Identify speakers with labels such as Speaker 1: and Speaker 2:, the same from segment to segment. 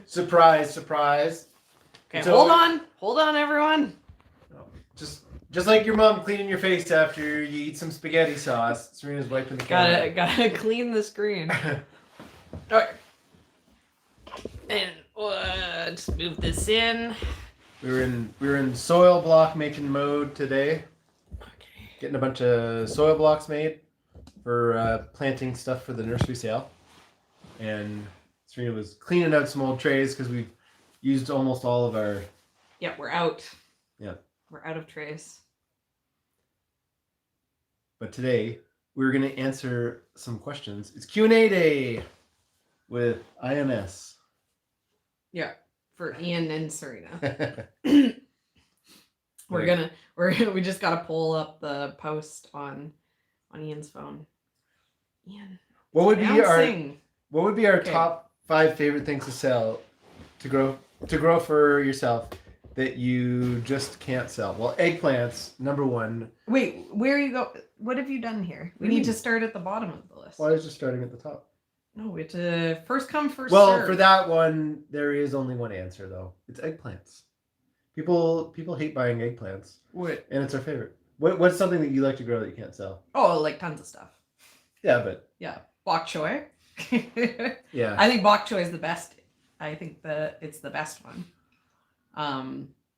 Speaker 1: Surprise, surprise.
Speaker 2: Okay, hold on, everyone.
Speaker 1: Just like your mom cleaning your face after you eat some spaghetti sauce. Serina's wiping the camera.
Speaker 2: Gotta clean the screen. Alright. And just move this in.
Speaker 1: We were in soil block making mode today.
Speaker 2: Okay.
Speaker 1: Getting a bunch of soil blocks made for planting stuff for the nursery sale. And Serena was cleaning out some old trays because we've used almost all of our...
Speaker 2: Yeah, we're out.
Speaker 1: Yeah.
Speaker 2: We're out of trays.
Speaker 1: But today, we're going to answer some questions. It's Q&A day with INS.
Speaker 2: Yeah, for Ian and Serena. We just gotta pull up the post on Ian's phone. Ian,
Speaker 1: what would be our top 5 favorite things to sell to grow for yourself that you just can't sell? Well, eggplants, number 1.
Speaker 2: Wait, where you go? What have you done here? We need to start at the bottom of the list.
Speaker 1: Well, I was just starting at the top.
Speaker 2: No, we have to first come, first
Speaker 1: serve.
Speaker 2: serve.
Speaker 1: For that one, there is only one answer, though. It's eggplants. People hate buying eggplants.
Speaker 2: What?
Speaker 1: And it's our favorite. What's something that you like to grow that you can't sell?
Speaker 2: Oh, like tons of stuff.
Speaker 1: Yeah, but...
Speaker 2: Yeah, bok choy.
Speaker 1: Yeah.
Speaker 2: I think bok choy is the best. I think that it's the best one.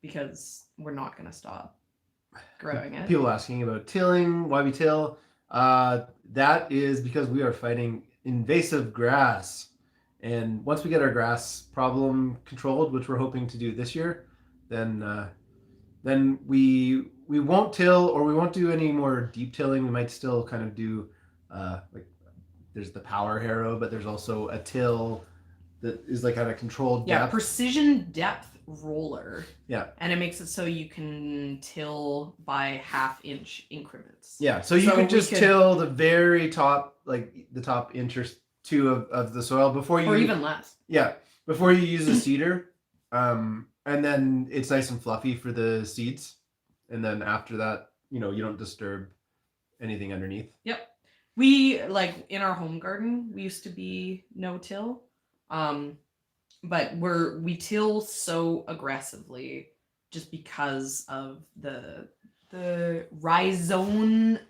Speaker 2: Because we're not going to stop growing it.
Speaker 1: People asking about tilling, why we till. That is because we are fighting invasive grass. And once we get our grass problem controlled, which we're hoping to do this year, then we won't till, or we won't do any more deep tilling. We might still kind of do like there's the power harrow, but there's also a till that is like at a controlled depth.
Speaker 2: Yeah, precision depth roller.
Speaker 1: Yeah.
Speaker 2: And it makes it so you can till by half-inch increments.
Speaker 1: Yeah, so you could just till the very top, like the top inch or 2 of the soil before you...
Speaker 2: Or even less.
Speaker 1: Yeah, before you use a seeder. And then it's nice and fluffy for the seeds. And then after that, you don't disturb anything underneath.
Speaker 2: Yep. We, like, in our home garden, we used to be no-till. But we till so aggressively just because of the rhizominous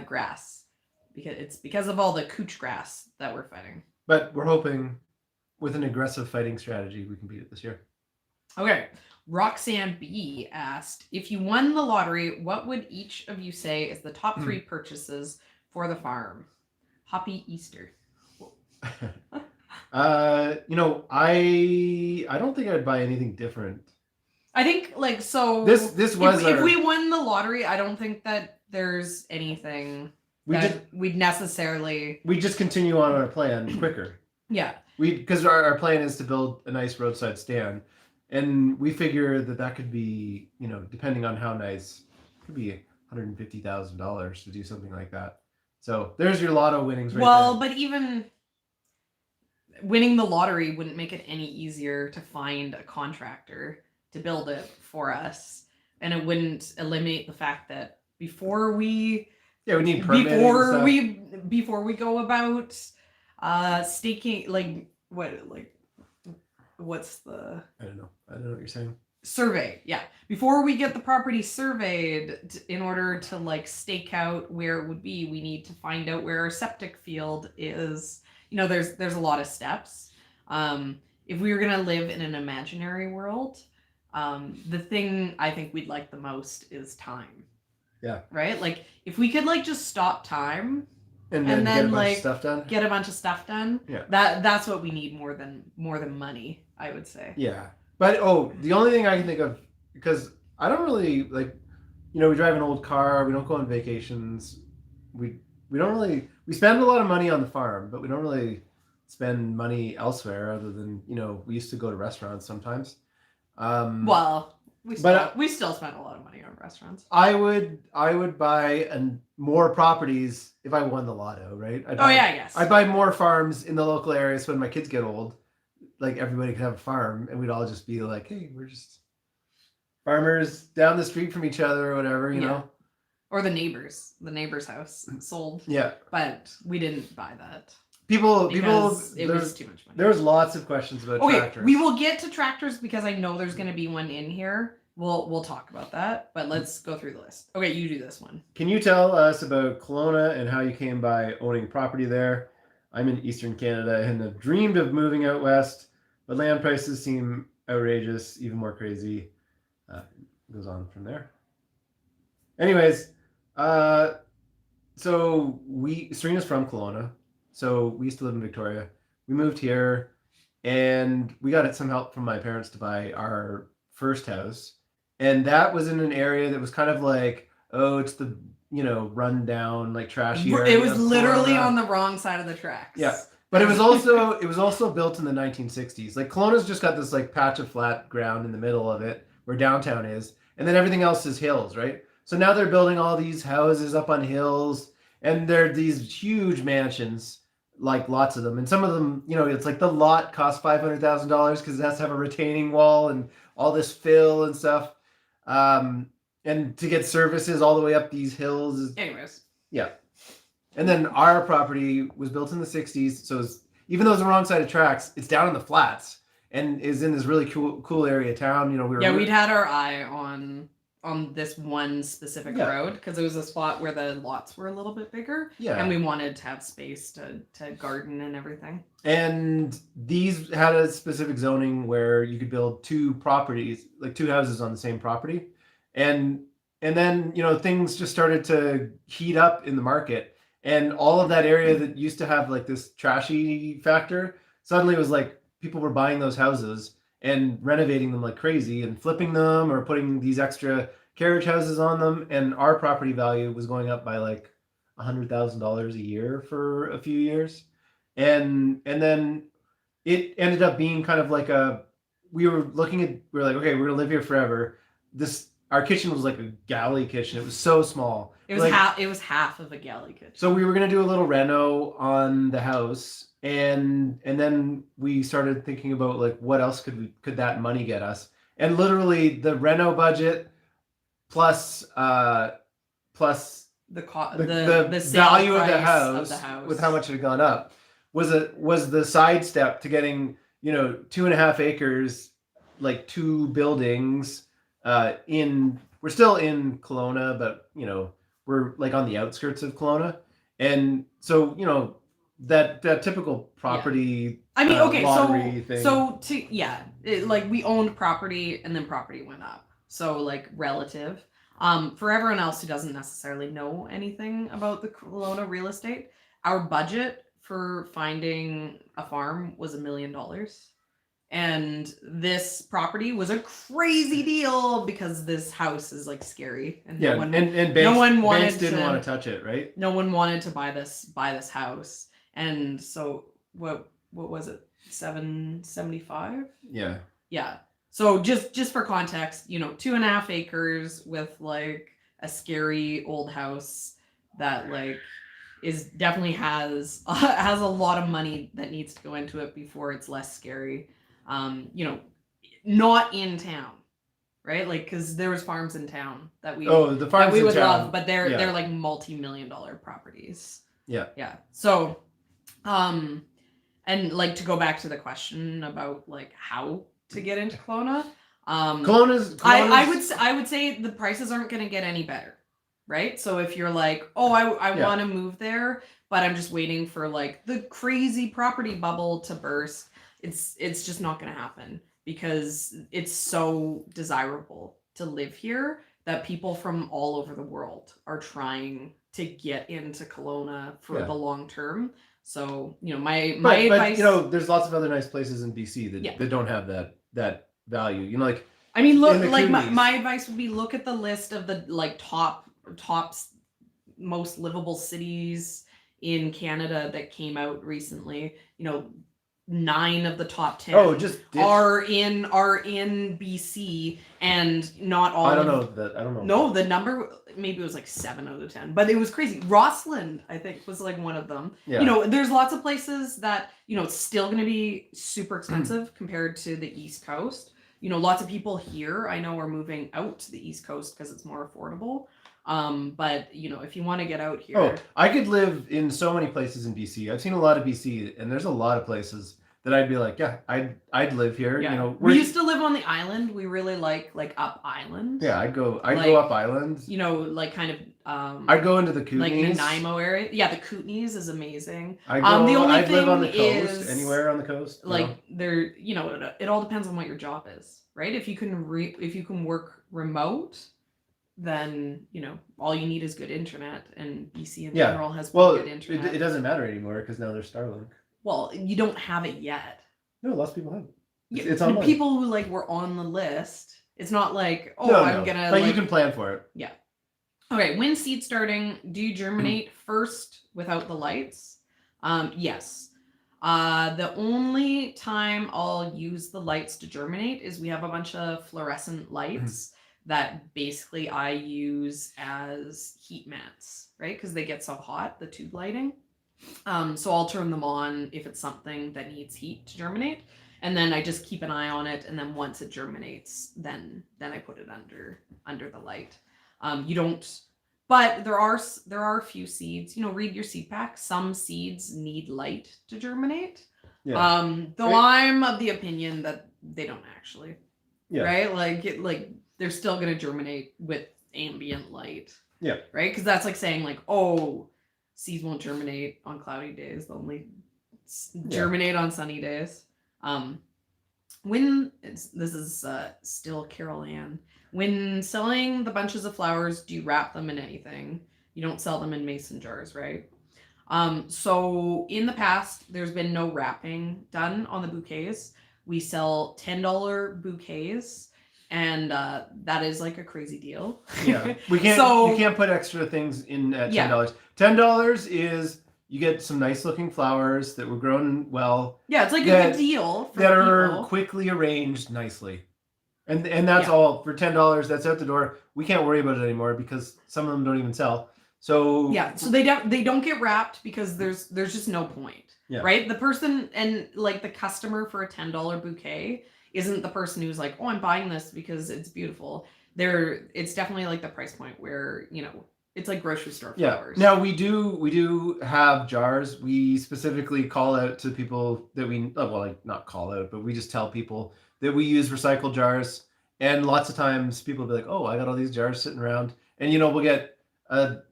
Speaker 2: grass. Because of all the couch grass that we're fighting.
Speaker 1: But we're hoping with an aggressive fighting strategy we can beat it this year.
Speaker 2: Okay. Roxanne B asked, if you won the lottery, what would each of you say is the top 3 purchases for the farm? Happy Easter.
Speaker 1: I don't think I'd buy anything different.
Speaker 2: I think
Speaker 1: this was
Speaker 2: if we won the lottery, I don't think that there's anything we'd just
Speaker 1: continue on our plan quicker.
Speaker 2: Yeah.
Speaker 1: Because our plan is to build a nice roadside stand, and we figure that could be, depending on how nice, it could be $150,000 to do something like that. So there's your lotto winnings right there.
Speaker 2: Well, but even winning the lottery wouldn't make it any easier to find a contractor to build it for us, and it wouldn't eliminate the fact that before we
Speaker 1: need permitting
Speaker 2: before we go about staking, what's the...
Speaker 1: I don't know what you're saying.
Speaker 2: Survey, yeah. Before we get the property surveyed, in order to stake out where it would be, we need to find out where our septic field is. There's a lot of steps. If we were gonna live in an imaginary world, the thing I think we'd like the most is time.
Speaker 1: Yeah.
Speaker 2: Right? If we could just stop time
Speaker 1: and then get a bunch of stuff done.
Speaker 2: Get a bunch of stuff done.
Speaker 1: Yeah.
Speaker 2: That's what we need more than money, I would say.
Speaker 1: Yeah. But the only thing I can think of, because I don't really we drive an old car, we don't go on vacations, we don't really, we spend a lot of money on the farm, but we don't really spend money elsewhere other than, we used to go to restaurants sometimes.
Speaker 2: We still spend a lot of money on restaurants.
Speaker 1: I would buy more properties if I won the lotto, right?
Speaker 2: I guess.
Speaker 1: I'd buy more farms in the local area so when my kids get old, everybody could have a farm, and we'd all just be like, hey, we're just farmers down the street from each other or whatever, you know?
Speaker 2: Or the neighbor's house sold.
Speaker 1: Yeah.
Speaker 2: But we didn't buy that. because it was too much money.
Speaker 1: There was lots of questions about tractors.
Speaker 2: We will get to tractors because I know there's going to be one in here. We'll talk about that, but let's go through the list. Okay, you do this one.
Speaker 1: Can you tell us about Kelowna and how you came by owning property there? I'm in Eastern Canada and have dreamed of moving out west, but land prices seem outrageous, even more crazy. Goes on from there. Anyways, so Serina's from Kelowna, so we used to live in Victoria. We moved here, and we got some help from my parents to buy our first house, and that was in an area that was kind of like, oh, it's the run down, like trashy area.
Speaker 2: It was literally on the wrong side of the tracks.
Speaker 1: Yeah, but it was also built in the 1960s. Like Kelowna's just got this like patch of flat ground in the middle of it where downtown is, and then everything else is hills, right? So now they're building all these houses up on hills, and they're these huge mansions, like lots of them. And some of them, it's like the lot costs $500,000 because it has to have a retaining wall and all this fill and stuff. And to get services all the way up these hills.
Speaker 2: Anyways.
Speaker 1: Yeah. And then our property was built in the 60s. So even though it's the wrong side of tracks, it's down in the flats and is in this really cool area of town.
Speaker 2: We'd had our eye on this one specific road because it was a spot where the lots were a little bit bigger. Yeah. And we wanted to have space to garden and everything. And
Speaker 1: these had a specific zoning where you could build two properties, like two houses on the same property. And then, things just started to heat up in the market, and all of that area that used to have like this trashy factor, suddenly was like people were buying those houses and renovating them like crazy and flipping them or putting these extra carriage houses on them. And our property value was going up by like $100,000 a year for a few years. And then it ended up being kind of like we were like, okay, we're going to live here forever. Our kitchen was like a galley kitchen. It was so small.
Speaker 2: It was half of a galley kitchen.
Speaker 1: So we were gonna do a little reno on the house, and then we started thinking about like what else could that money get us? And literally the reno budget plus the value of the house with how much it had gone up was the sidestep to getting 2.5 acres, like 2 buildings. We're still in Kelowna, but we're like on the outskirts of Kelowna, and so that typical property.
Speaker 2: I mean, okay,
Speaker 1: lottery
Speaker 2: thing. Like we owned property, and then property went up. So like relative. For everyone else who doesn't necessarily know anything about the Kelowna real estate, our budget for finding a farm was $1 million. And this property was a crazy deal because this house is like scary, and no one
Speaker 1: Banks didn't want to touch it, right?
Speaker 2: No one wanted to buy this house, and so what was it? $775?
Speaker 1: Yeah.
Speaker 2: Yeah. So just for context, 2.5 acres with like a scary old house that like definitely has a lot of money that needs to go into it before it's less scary. Not in town, right? Like, because there was farms in town that we would love, but they're like multi-million-dollar properties.
Speaker 1: Yeah.
Speaker 2: Yeah. So, and like to go back to the question about like how to get into Kelowna.
Speaker 1: Kelowna's
Speaker 2: I would say the prices aren't going to get any better, right? So if you're like, oh, I want to move there, but I'm just waiting for like the crazy property bubble to burst. It's just not going to happen because it's so desirable to live here that people from all over the world are trying to get into Kelowna for the long term. So, my advice...
Speaker 1: But, there's lots of other nice places in BC that don't have that value. Like...
Speaker 2: I mean, look, like my advice would be look at the list of the like top most livable cities in Canada that came out recently. 9 of the top 10 are in BC, and not all.
Speaker 1: I don't know.
Speaker 2: No, the number maybe it was like 7 out of 10, but it was crazy. Rossland, I think, was like one of them. Yeah. There's lots of places that it's still going to be super expensive compared to the East Coast. Lots of people here I know are moving out to the East Coast because it's more affordable. But you know, if you want to get out here,
Speaker 1: Oh, I could live in so many places in BC. I've seen a lot of BC, and there's a lot of places that I'd be like, yeah, I'd live here.
Speaker 2: yeah.
Speaker 1: You know,
Speaker 2: We used to live on the island. We really like up island.
Speaker 1: Yeah, I'd go
Speaker 2: Like,
Speaker 1: up islands.
Speaker 2: You know, like kind of
Speaker 1: I'd go into the
Speaker 2: like
Speaker 1: Kootenays.
Speaker 2: Nanaimo area. Yeah, the Kootenays is amazing.
Speaker 1: I'd live
Speaker 2: thing
Speaker 1: on the coast,
Speaker 2: is
Speaker 1: anywhere on the coast.
Speaker 2: like there, you know, it all depends on what your job is, right? If you can work remote, then you know all you need is good internet, and BC in general has pretty good internet.
Speaker 1: It doesn't matter anymore because now there's Starlink.
Speaker 2: Well, you don't have it yet.
Speaker 1: No, lots of people have.
Speaker 2: It's online. People who like were on the list. It's not like I'm gonna.
Speaker 1: But you can plan for it.
Speaker 2: Yeah. Okay. When seed starting, do you germinate first without the lights? Yes. The only time I'll use the lights to germinate is we have a bunch of fluorescent lights that basically I use as heat mats, right? Because they get so hot, the tube lighting. So I'll turn them on if it's something that needs heat to germinate, and then I just keep an eye on it, and then once it germinates, then I put it under the light. You don't, but there are a few seeds. You know, read your seed pack. Some seeds need light to germinate. Yeah. Though I'm of the opinion that they don't actually. Yeah. Right. Like they're still gonna germinate with ambient light. Yeah. Right. Because that's like saying like, oh, seeds won't germinate on cloudy days. They'll only germinate on sunny days. This is still Carol Ann. When selling the bunches of flowers, do you wrap them in anything? You don't sell them in mason jars, right? So in the past, there's been no wrapping done on the bouquets. We sell $10 bouquets. And that is like a crazy deal. Yeah, you can't put extra things in at $10. Yeah. $10 is you get some nice looking flowers that were grown well. Yeah, it's like a good deal for that people. Are quickly arranged nicely, and that's all for $10. That's out the door. We can't worry about it anymore because some of them don't even sell. So yeah, so they don't get wrapped because there's just no point. Yeah. Right, the person and like the customer for a $10 bouquet isn't the person who's like, oh, I'm buying this because it's beautiful. It's definitely like the price point where, you know, it's like grocery store flowers. Yeah. Now we do have jars. We specifically call out to people that not call out, but we just tell people that we use recycled jars. And lots of times people will be like, oh, I got all these jars sitting around. And, you know, we'll get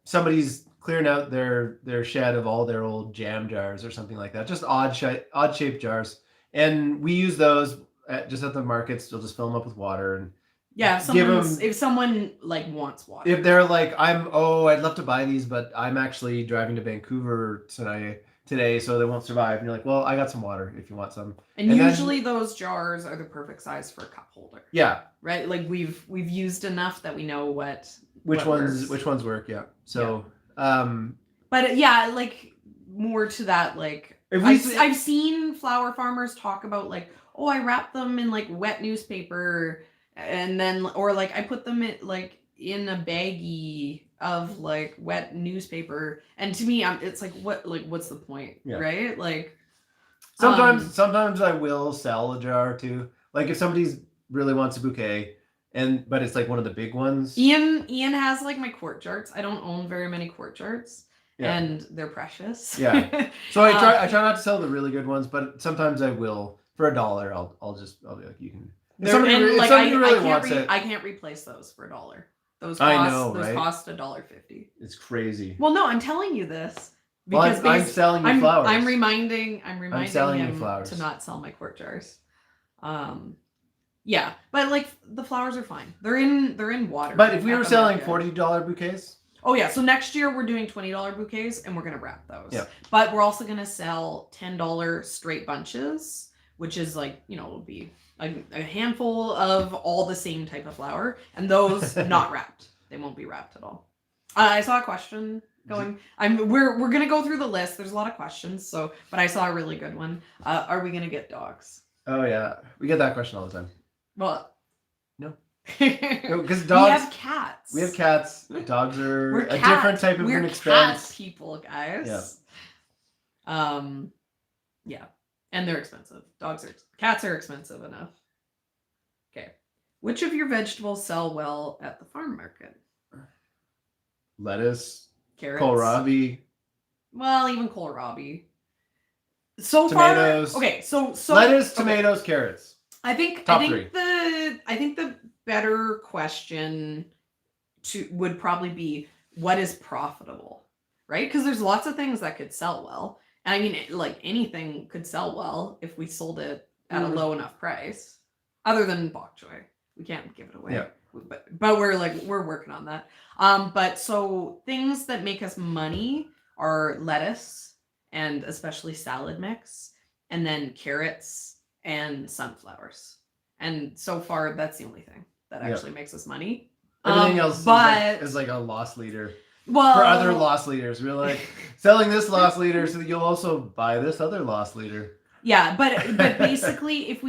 Speaker 2: somebody's clearing out their shed of all their old jam jars or something like that. Just odd shaped jars. And we use those just at the markets. You'll just fill them up with water and if someone like wants water. If they're like, I'd love to buy these, but I'm actually driving to Vancouver today, so they won't survive. And you're like, well, I got some water if you want some. And usually those jars are the perfect size for a cup holder. Yeah. Right? Like we've used enough that we know which ones work. Yeah. So, but yeah, like more to that, like I've seen flower farmers talk about like, oh, I wrap them in like wet newspaper and then, or like I put them in a baggie of like wet newspaper. And to me, it's like, what's the point? Yeah. Right? Like sometimes I will sell a jar too. Like if somebody's really wants a bouquet but it's like one of the big ones. Ian has like my quart jarts. I don't own very many quart jarts. Yeah. And they're precious. Yeah. So I try not to sell the really good ones, but sometimes I will. For $1, I'll be like, you can. I can't replace those for $1. Those cost $1.50. It's crazy. Well, no, I'm telling you this because I'm selling you flowers. I'm reminding him to not sell my quart jars. Yeah, but like the flowers are fine. They're in water. But if we were selling $40 bouquets. Oh yeah, so next year we're doing $20 bouquets and we're gonna wrap those. Yeah. But we're also gonna sell $10 straight bunches, which is like, you know, it'll be a handful of all the same type of flower, and those not wrapped. They won't be wrapped at all. I saw a question going. We're gonna go through the list. There's a lot of questions, but I saw a really good one. Are we gonna get dogs? Oh yeah, we get that question all the time. Well, no. Because dogs. We have cats. We have cats. Dogs are different type of an expense. We're cat people, guys. Yeah. Yeah. And they're expensive. Cats are expensive enough. Okay. Which of your vegetables sell well at the farm market?
Speaker 1: lettuce,
Speaker 2: Carrots.
Speaker 1: kohlrabi,
Speaker 2: Well, even kohlrabi. So
Speaker 1: tomatoes.
Speaker 2: far, okay. So
Speaker 1: lettuce,
Speaker 2: okay.
Speaker 1: tomatoes, carrots.
Speaker 2: I think
Speaker 1: Top
Speaker 2: I think
Speaker 1: three.
Speaker 2: the better question would probably be what is profitable, right? Because there's lots of things that could sell well, and I mean, like anything could sell well if we sold it at a low enough price. Other than bok choy, we can't give it away.
Speaker 1: Yeah.
Speaker 2: But we're working on that. But so things that make us money are lettuce and especially salad mix, and then carrots and sunflowers. And so far, that's the only thing that actually makes us money.
Speaker 1: Everything else is like a loss leader.
Speaker 2: Well,
Speaker 1: for other loss leaders, we're like selling this loss leader so that you'll also buy this other loss leader.
Speaker 2: Yeah, but basically, if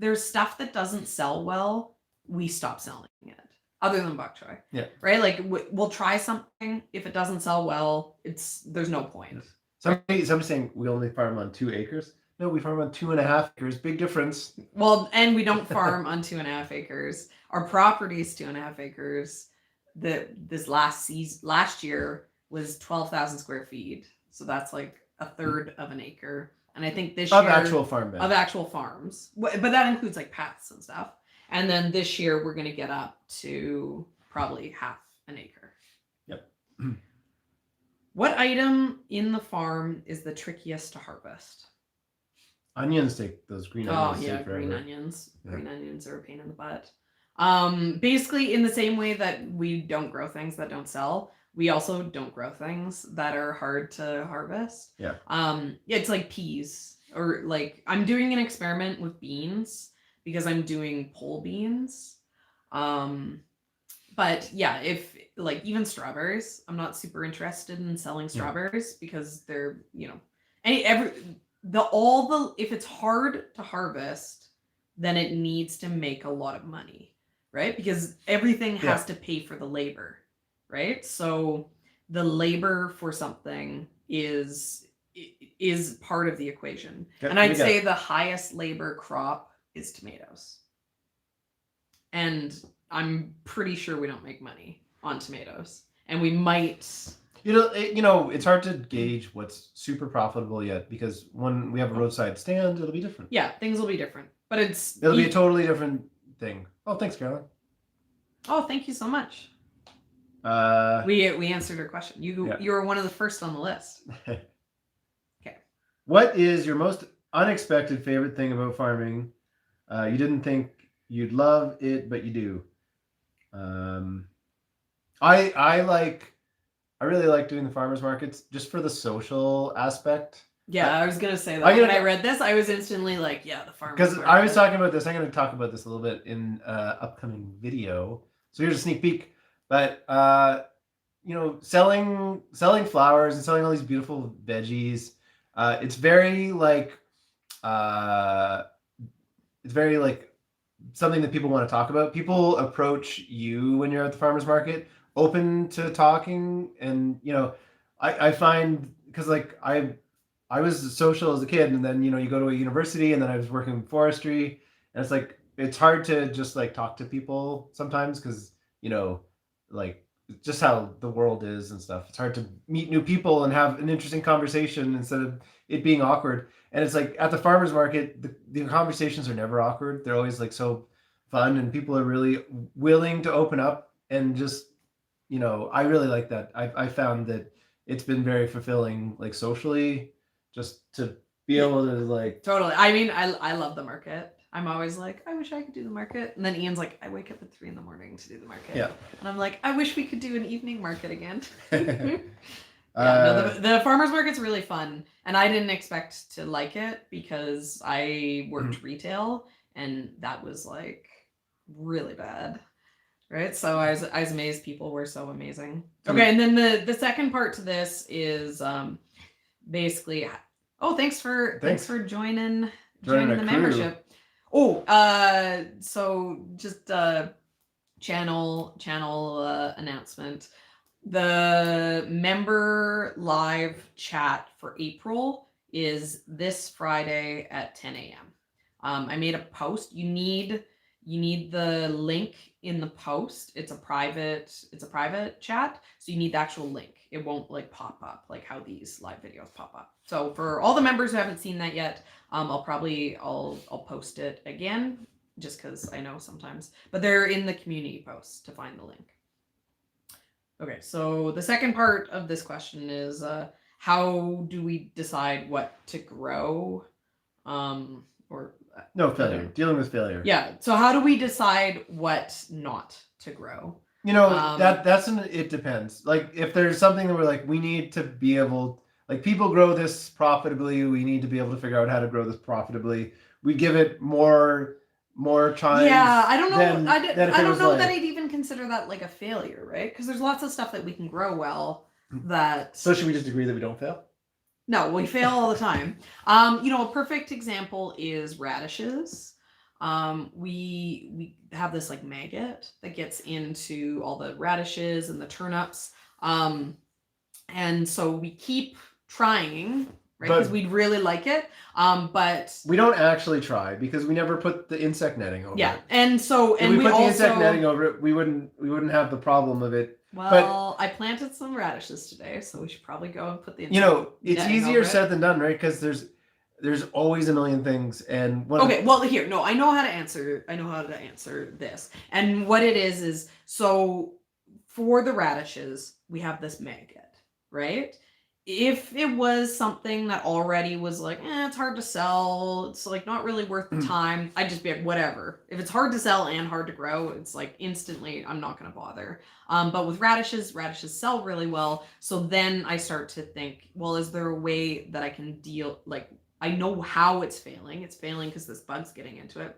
Speaker 2: there's stuff that doesn't sell well, we stop selling it. Other than bok choy,
Speaker 1: yeah,
Speaker 2: right? Like we'll try something. If it doesn't sell well, there's no point.
Speaker 1: Somebody's saying we only farm on 2 acres. No, we farm on 2.5 acres. Big difference.
Speaker 2: Well, and we don't farm on 2.5 acres. Our property is 2.5 acres. This last year was 12,000 square feet, so that's like a third of an acre. And I think this year
Speaker 1: of actual farm
Speaker 2: of actual farms, but that includes like paths and stuff. And then this year we're gonna get up to probably half an acre.
Speaker 1: Yep.
Speaker 2: What item in the farm is the trickiest to harvest?
Speaker 1: Onions take those green onions.
Speaker 2: Oh yeah,
Speaker 1: forever.
Speaker 2: green onions.
Speaker 1: Yeah.
Speaker 2: Green onions are a pain in the butt. Basically in the same way that we don't grow things that don't sell, we also don't grow things that are hard to harvest.
Speaker 1: Yeah.
Speaker 2: It's like peas, or like I'm doing an experiment with beans because I'm doing pole beans. But yeah, if like even strawberries, I'm not super interested in selling strawberries because they're, if it's hard to harvest, then it needs to make a lot of money, right? Because everything has to pay for the labor, right? So the labor for something is part of the equation. And I'd say the highest labor crop is tomatoes. And I'm pretty sure we don't make money on tomatoes. And we might...
Speaker 1: it's hard to gauge what's super profitable yet, because when we have a roadside stand, it'll be different.
Speaker 2: Yeah, things will be different. But
Speaker 1: it'll be a totally different thing. Oh, thanks, Caroline.
Speaker 2: Oh, thank you so much. We answered your question. You were one of the first on the list. Okay.
Speaker 1: What is your most unexpected favorite thing about farming? You didn't think you'd love it, but you do. I really like doing the farmers markets just for the social aspect.
Speaker 2: Yeah, I was gonna say that when I read this, I was instantly like, yeah, the farmers market.
Speaker 1: Because I was talking about this. I'm going to talk about this a little bit in upcoming video. So here's a sneak peek. But selling flowers and selling all these beautiful veggies, it's very like something that people want to talk about. People approach you when you're at the farmers market, open to talking, and I find, because like I was social as a kid, and then you go to a university, and then I was working in forestry, and it's like it's hard to just like talk to people sometimes, because like just how the world is and stuff. It's hard to meet new people and have an interesting conversation instead of it being awkward. And it's like at the farmers market, the conversations are never awkward. They're always like so fun, and people are really willing to open up, and just I really like that. I found that it's been very fulfilling, like socially, just to be able to like...
Speaker 2: Totally. I mean, I love the market. I'm always like, I wish I could do the market. And then Ian's like, I wake up at 3 a.m. to do the market.
Speaker 1: Yeah.
Speaker 2: And I'm like, I wish we could do an evening market again. The farmers market's really fun. And I didn't expect to like it because I worked retail, and that was like really bad. Right. So I was amazed people were so amazing. Okay. And then the second part to this is basically, thanks for joining the membership. So just channel announcement. The member live chat for April is this Friday at 10 a.m. I made a post. You need you need the link in the post. It's a private chat, so you need the actual link. It won't like pop up like how these live videos pop up. So for all the members who haven't seen that yet, I'll post it again just because I know sometimes, but they're in the community posts to find the link. Okay, so the second part of this question is how do we decide what to grow?
Speaker 1: Failure. Dealing with failure.
Speaker 2: Yeah. So how do we decide what not to grow?
Speaker 1: It depends. Like if there's something that we're like, we need to be able, like people grow this profitably, we need to be able to figure out how to grow this profitably. We give it more time.
Speaker 2: Yeah, I don't know. I don't know that I'd even consider that like a failure, right? Because there's lots of stuff that we can grow well that.
Speaker 1: So should we just agree that we don't fail?
Speaker 2: No, we fail all the time. A perfect example is radishes. We have this like maggot that gets into all the radishes and the turnips. And so we keep trying, right? Because we'd really like it. But
Speaker 1: we don't actually try because we never put the insect netting over it.
Speaker 2: Yeah. And so
Speaker 1: if we put the insect netting over it, we wouldn't have the problem of it.
Speaker 2: Well, I planted some radishes today, so we should probably go and put the
Speaker 1: it's easier said than done, right? Because there's always a million things. And
Speaker 2: I know how to answer this. And what it is so for the radishes, we have this maggot, right? If it was something that already was like, it's hard to sell, it's like not really worth the time, I'd just be like, whatever. If it's hard to sell and hard to grow, it's like instantly, I'm not going to bother. But with radishes sell really well. So then I start to think, well, is there a way that I can deal, like, I know how it's failing. It's failing because this bug's getting into it.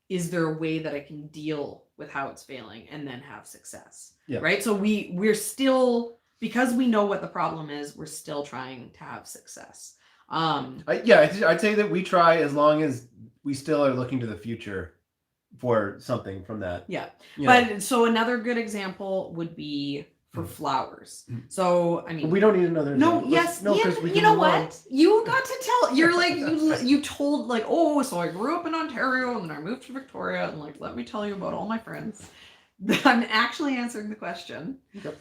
Speaker 2: Is there a way that I can deal with how it's failing and then have success? Yeah. Right? So we're still... because we know what the problem is, we're still trying to have success.
Speaker 1: I'd say that we try as long as we still are looking to the future for something from that.
Speaker 2: Yeah. But so another good example would be for flowers. So, I mean...
Speaker 1: we don't need another example.
Speaker 2: You know what? You got to tell... You're like... you told like, so I grew up in Ontario and then I moved to Victoria and like, let me tell you about all my friends. I'm actually answering the question. Yep.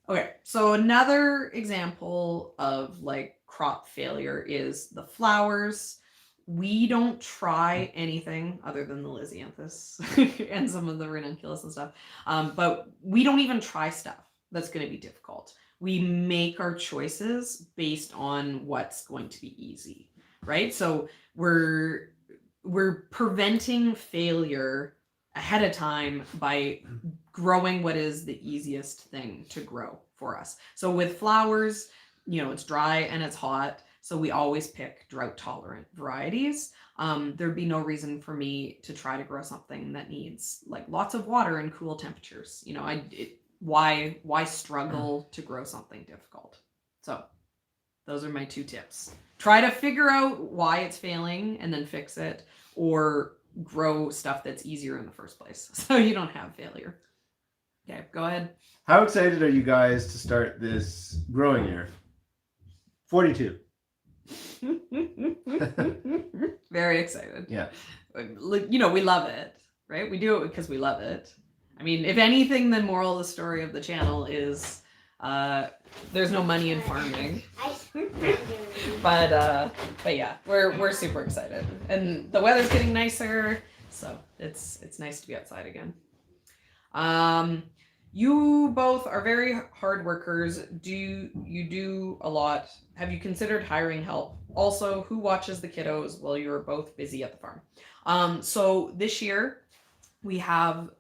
Speaker 2: Okay, so another example of like crop failure is the flowers. We don't try anything other than the Lysianthus and some of the ranunculus and stuff. But we don't even try stuff that's going to be difficult. We make our choices based on what's going to be easy, right? So we're preventing failure ahead of time by growing what is the easiest thing to grow for us. So with flowers, it's dry and it's hot, so we always pick drought tolerant varieties. There'd be no reason for me to try to grow something that needs like lots of water and cool temperatures. Why struggle to grow something difficult? So those are my 2 tips. Try to figure out why it's failing and then fix it, or grow stuff that's easier in the first place so you don't have failure. Okay, go ahead.
Speaker 1: How excited are you guys to start this growing year? 42.
Speaker 2: Very excited.
Speaker 1: Yeah.
Speaker 2: We love it, right? We do it because we love it. I mean, if anything, the moral of the story of the channel is there's no money in farming. but yeah, we're super excited, and the weather's getting nicer, so it's nice to be outside again. You both are very hard workers. Do you do a lot? Have you considered hiring help? Also, who watches the kiddos while you're both busy at the farm? So this year we have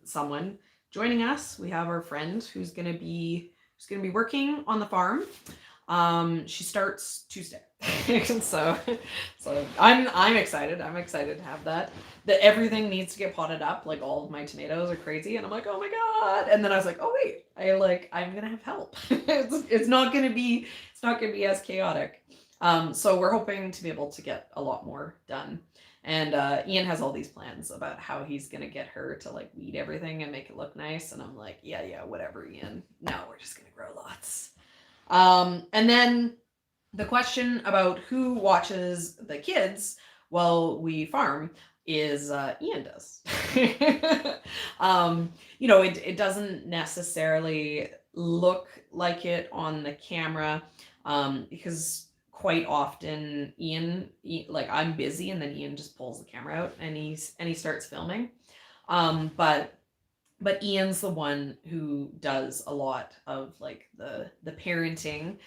Speaker 2: someone joining us. We have our friend who's gonna be working on the farm. She starts Tuesday. so I'm excited. I'm excited to have that. That everything needs to get potted up. Like all of my tomatoes are crazy, and I'm like, oh my god. And then I was like, oh wait, I'm gonna have help. it's not gonna be as chaotic. So we're hoping to be able to get a lot more done. And Ian has all these plans about how he's gonna get her to like weed everything and make it look nice. And I'm like, yeah, whatever, Ian. No, we're just gonna grow lots. And then the question about who watches the kids while we farm is Ian does. It doesn't necessarily look like it on the camera, because quite often like I'm busy and then Ian just pulls the camera out and he starts filming. But Ian's the one who does a lot of like the parenting,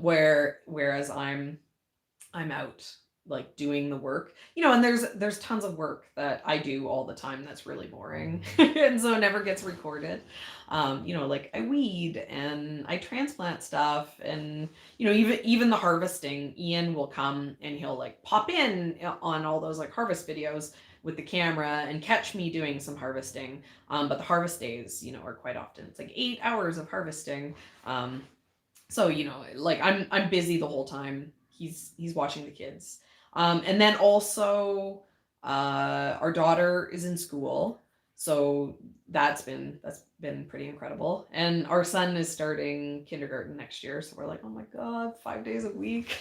Speaker 2: whereas I'm out like doing the work, and there's tons of work that I do all the time that's really boring and so it never gets recorded. Like I weed and I transplant stuff, and even the harvesting, Ian will come and he'll like pop in on all those like harvest videos with the camera and catch me doing some harvesting. But the harvest days, are quite often it's like 8 hours of harvesting. So like I'm busy the whole time. He's watching the kids. And then also our daughter is in school, so that's been pretty incredible. And our son is starting kindergarten next year, so we're like, oh my god, 5 days a week.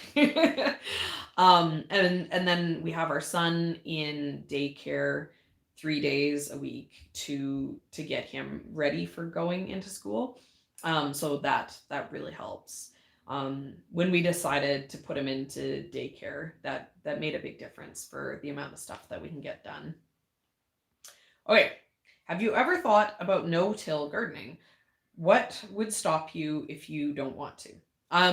Speaker 2: And then we have our son in daycare 3 days a week to get him ready for going into school. So that really helps. When we decided to put him into daycare, that made a big difference for the amount of stuff that we can get done. Okay, have you ever thought about no-till gardening? What would stop you if you don't want to?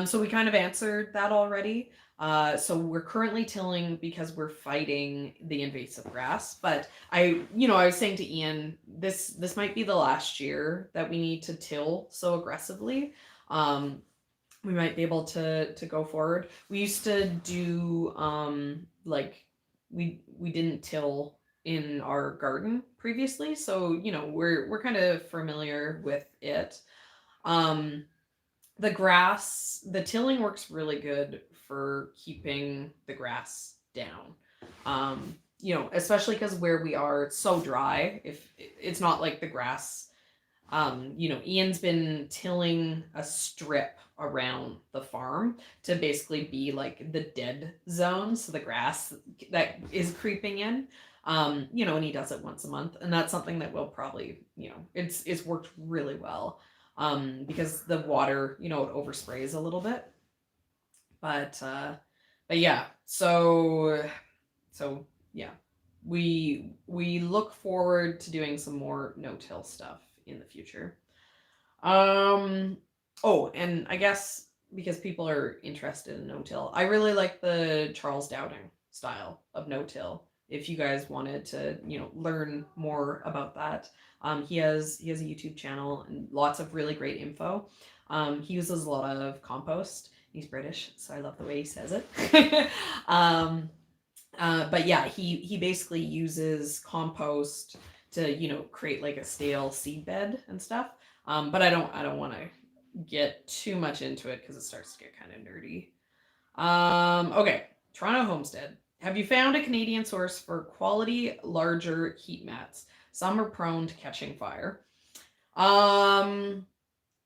Speaker 2: So we kind of answered that already. So we're currently tilling because we're fighting the invasive grass. But I was saying to Ian, this might be the last year that we need to till so aggressively. We might be able to go forward. We used to do like we didn't till in our garden previously, so we're kind of familiar with it. The tilling works really good for keeping the grass down. Especially because where we are, it's so dry. If it's not like the grass, Ian's been tilling a strip around the farm to basically be like the dead zone, so the grass that is creeping in. And he does it once a month, and that's something that will probably, it's worked really well. Because the water, it oversprays a little bit. But yeah, so yeah, we look forward to doing some more no-till stuff in the future. Oh, and I guess because people are interested in no-till, I really like the Charles Dowding style of no-till. If you guys wanted to, learn more about that, he has a YouTube channel and lots of really great info. He uses a lot of compost. He's British, so I love the way he says it. But yeah, he basically uses compost to create like a stale seed bed and stuff. But I don't want to get too much into it because it starts to get kind of nerdy. Okay, Toronto Homestead. Have you found a Canadian source for quality larger heat mats? Some are prone to catching fire.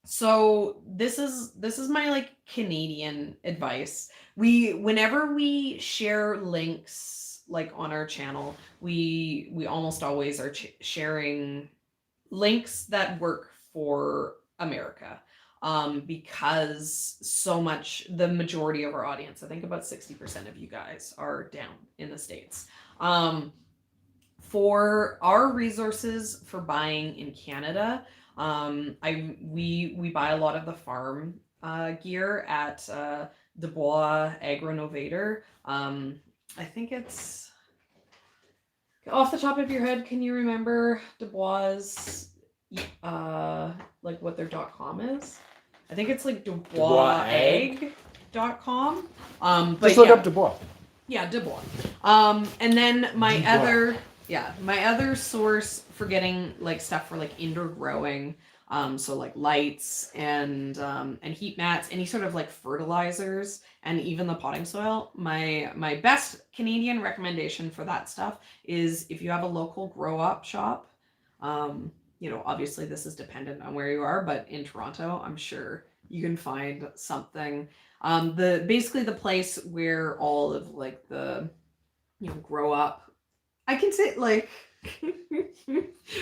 Speaker 2: So this is my like Canadian advice. Whenever we share links like on our channel, we almost always are sharing links that work for America. Because the majority of our audience, I think about 60% of you guys are down in the States. For our resources for buying in Canada, we buy a lot of the farm gear at Dubois Agronovator. I think it's off the top of your head. Can you remember Dubois? Like what their .com is? I think it's like DuboisAg.com. But
Speaker 3: just look up Dubois.
Speaker 2: Yeah, Dubois. And then my other source for getting like stuff for like indoor growing, so like lights and heat mats, any sort of like fertilizers, and even the potting soil. My best Canadian recommendation for that stuff is if you have a local grow up shop. Obviously this is dependent on where you are, but in Toronto, I'm sure you can find something. Basically the place where all of like the, grow up I can say like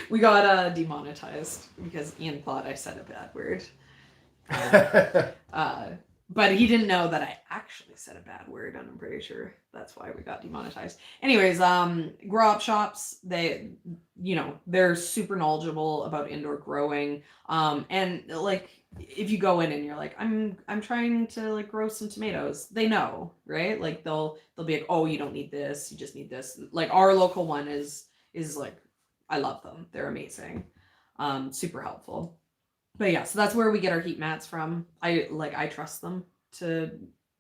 Speaker 2: we got demonetized because Ian thought I said a bad word. But he didn't know that I actually said a bad word, and I'm pretty sure that's why we got demonetized. Anyways, grow up shops, they, you know, they're super knowledgeable about indoor growing. And like if you go in and you're like, I'm trying to like grow some tomatoes, they know, right? Like they'll be like, oh, you don't need this, you just need this. Like our local one is like, I love them. They're amazing. Super helpful. But yeah, so that's where we get our heat mats from. I trust them to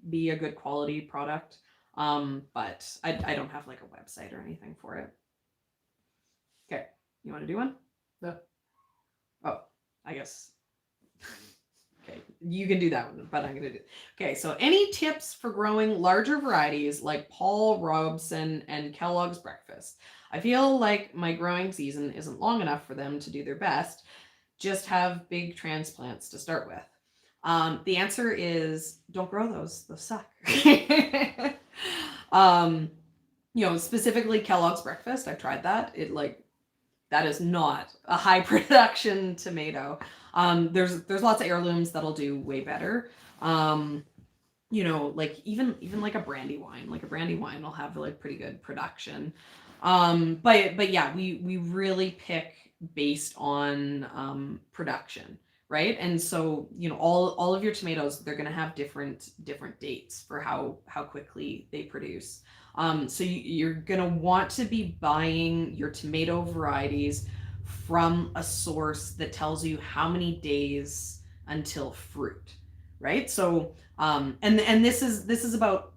Speaker 2: be a good quality product. But I don't have like a website or anything for it. Okay, you want to do one?
Speaker 1: No.
Speaker 2: Oh, I guess. Okay, you can do that one, but I'm gonna do. Okay, so any tips for growing larger varieties like Paul Robeson and Kellogg's Breakfast? I feel like my growing season isn't long enough for them to do their best. Just have big transplants to start with. The answer is don't grow those. Those suck. You know, specifically Kellogg's Breakfast. I've tried that. That is not a high production tomato. There's lots of heirlooms that'll do way better. You know, like even like a Brandywine. Like a Brandywine will have like pretty good production. But yeah, we really pick based on production, right? And so, you know, all of your tomatoes, they're going to have different dates for how quickly they produce. So you're going to want to be buying your tomato varieties from a source that tells you how many days until fruit, right? So and this is about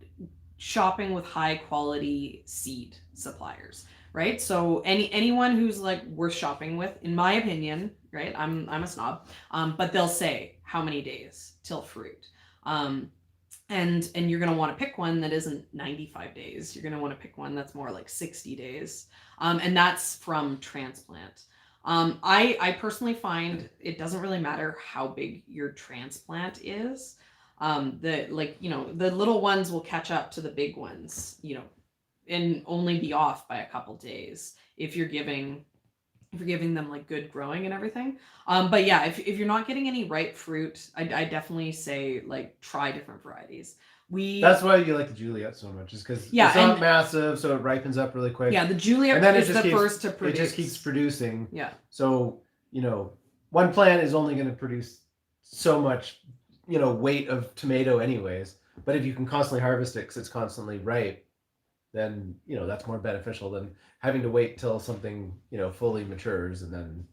Speaker 2: shopping with high quality seed suppliers, right? So anyone who's like worth shopping with, in my opinion, right? I'm a snob, but they'll say how many days till fruit, and you're gonna want to pick one that isn't 95 days. You're gonna want to pick one that's more like 60 days, and that's from transplant. I personally find it doesn't really matter how big your transplant is. The little ones will catch up to the big ones, you know, and only be off by a couple days if you're giving them like good growing and everything. But yeah, if you're not getting any ripe fruit, I definitely say like try different varieties.
Speaker 1: That's why you like the Juliet so much, is because it's not massive, so it ripens up really quick.
Speaker 2: Yeah, the Juliet is the first to produce.
Speaker 1: It just keeps producing.
Speaker 2: Yeah.
Speaker 1: So, you know, one plant is only going to produce so much, you know, weight of tomato anyways. But if you can constantly harvest it because it's constantly ripe, then, you know, that's more beneficial than having to wait till something, you know, fully matures and then.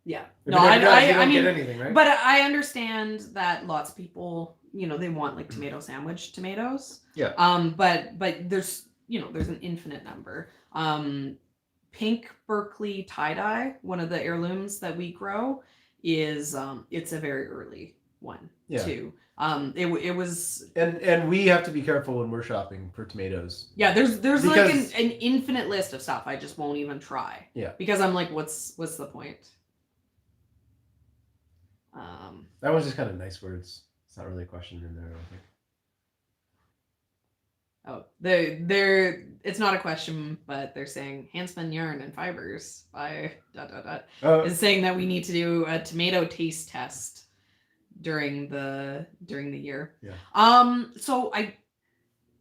Speaker 2: Yeah.
Speaker 1: No, I mean, get anything, right?
Speaker 2: But I understand that lots of people, you know, they want like tomato sandwich tomatoes.
Speaker 1: Yeah.
Speaker 2: But there's, you know, there's an infinite number. Pink Berkeley tie-dye, one of the heirlooms that we grow, is it's a very early one too. It was,
Speaker 1: and we have to be careful when we're shopping for tomatoes.
Speaker 2: Yeah, there's like an infinite list of stuff I just won't even try.
Speaker 1: Yeah.
Speaker 2: Because I'm like, what's the point?
Speaker 1: That was just kind of nice words. It's not really a question in there, I don't think.
Speaker 2: Oh, it's not a question, but they're saying handspun yarn and fibers by ... is saying that we need to do a tomato taste test during the year.
Speaker 1: Yeah.
Speaker 2: So I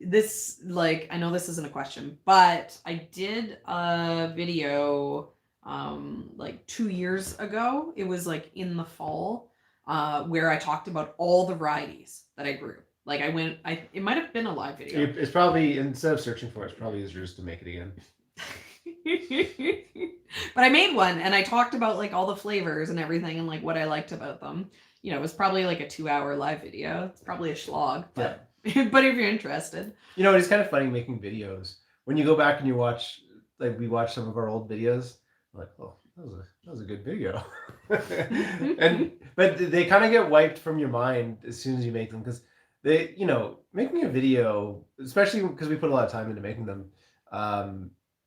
Speaker 2: know this isn't a question, but I did a video like 2 years ago. It was like in the fall, where I talked about all the varieties that I grew. Like it might have been a live video.
Speaker 1: It's probably, instead of searching for it, it's probably easier just to make it again.
Speaker 2: But I made one and I talked about like all the flavors and everything and like what I liked about them. You know, it was probably like a 2-hour live video. It's probably a slog, but but if you're interested.
Speaker 1: You know, it's kind of funny making videos. When you go back and you watch, like we watch some of our old videos, like, oh, that was a good video. But they kind of get wiped from your mind as soon as you make them, because they, you know, making a video, especially because we put a lot of time into making them,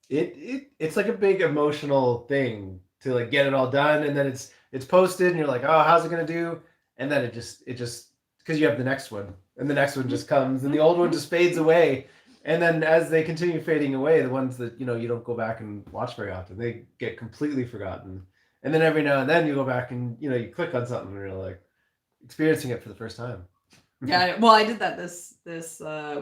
Speaker 1: it's like a big emotional thing to like get it all done, and then it's posted and you're like, oh, how's it gonna do? And then it just because you have the next one and the next one just comes and the old one just fades away, And then as they continue fading away, the ones that, you don't go back and watch very often, they get completely forgotten. And then every now and then you go back and, you click on something and you're like experiencing it for the first time.
Speaker 2: Yeah, well, I did that this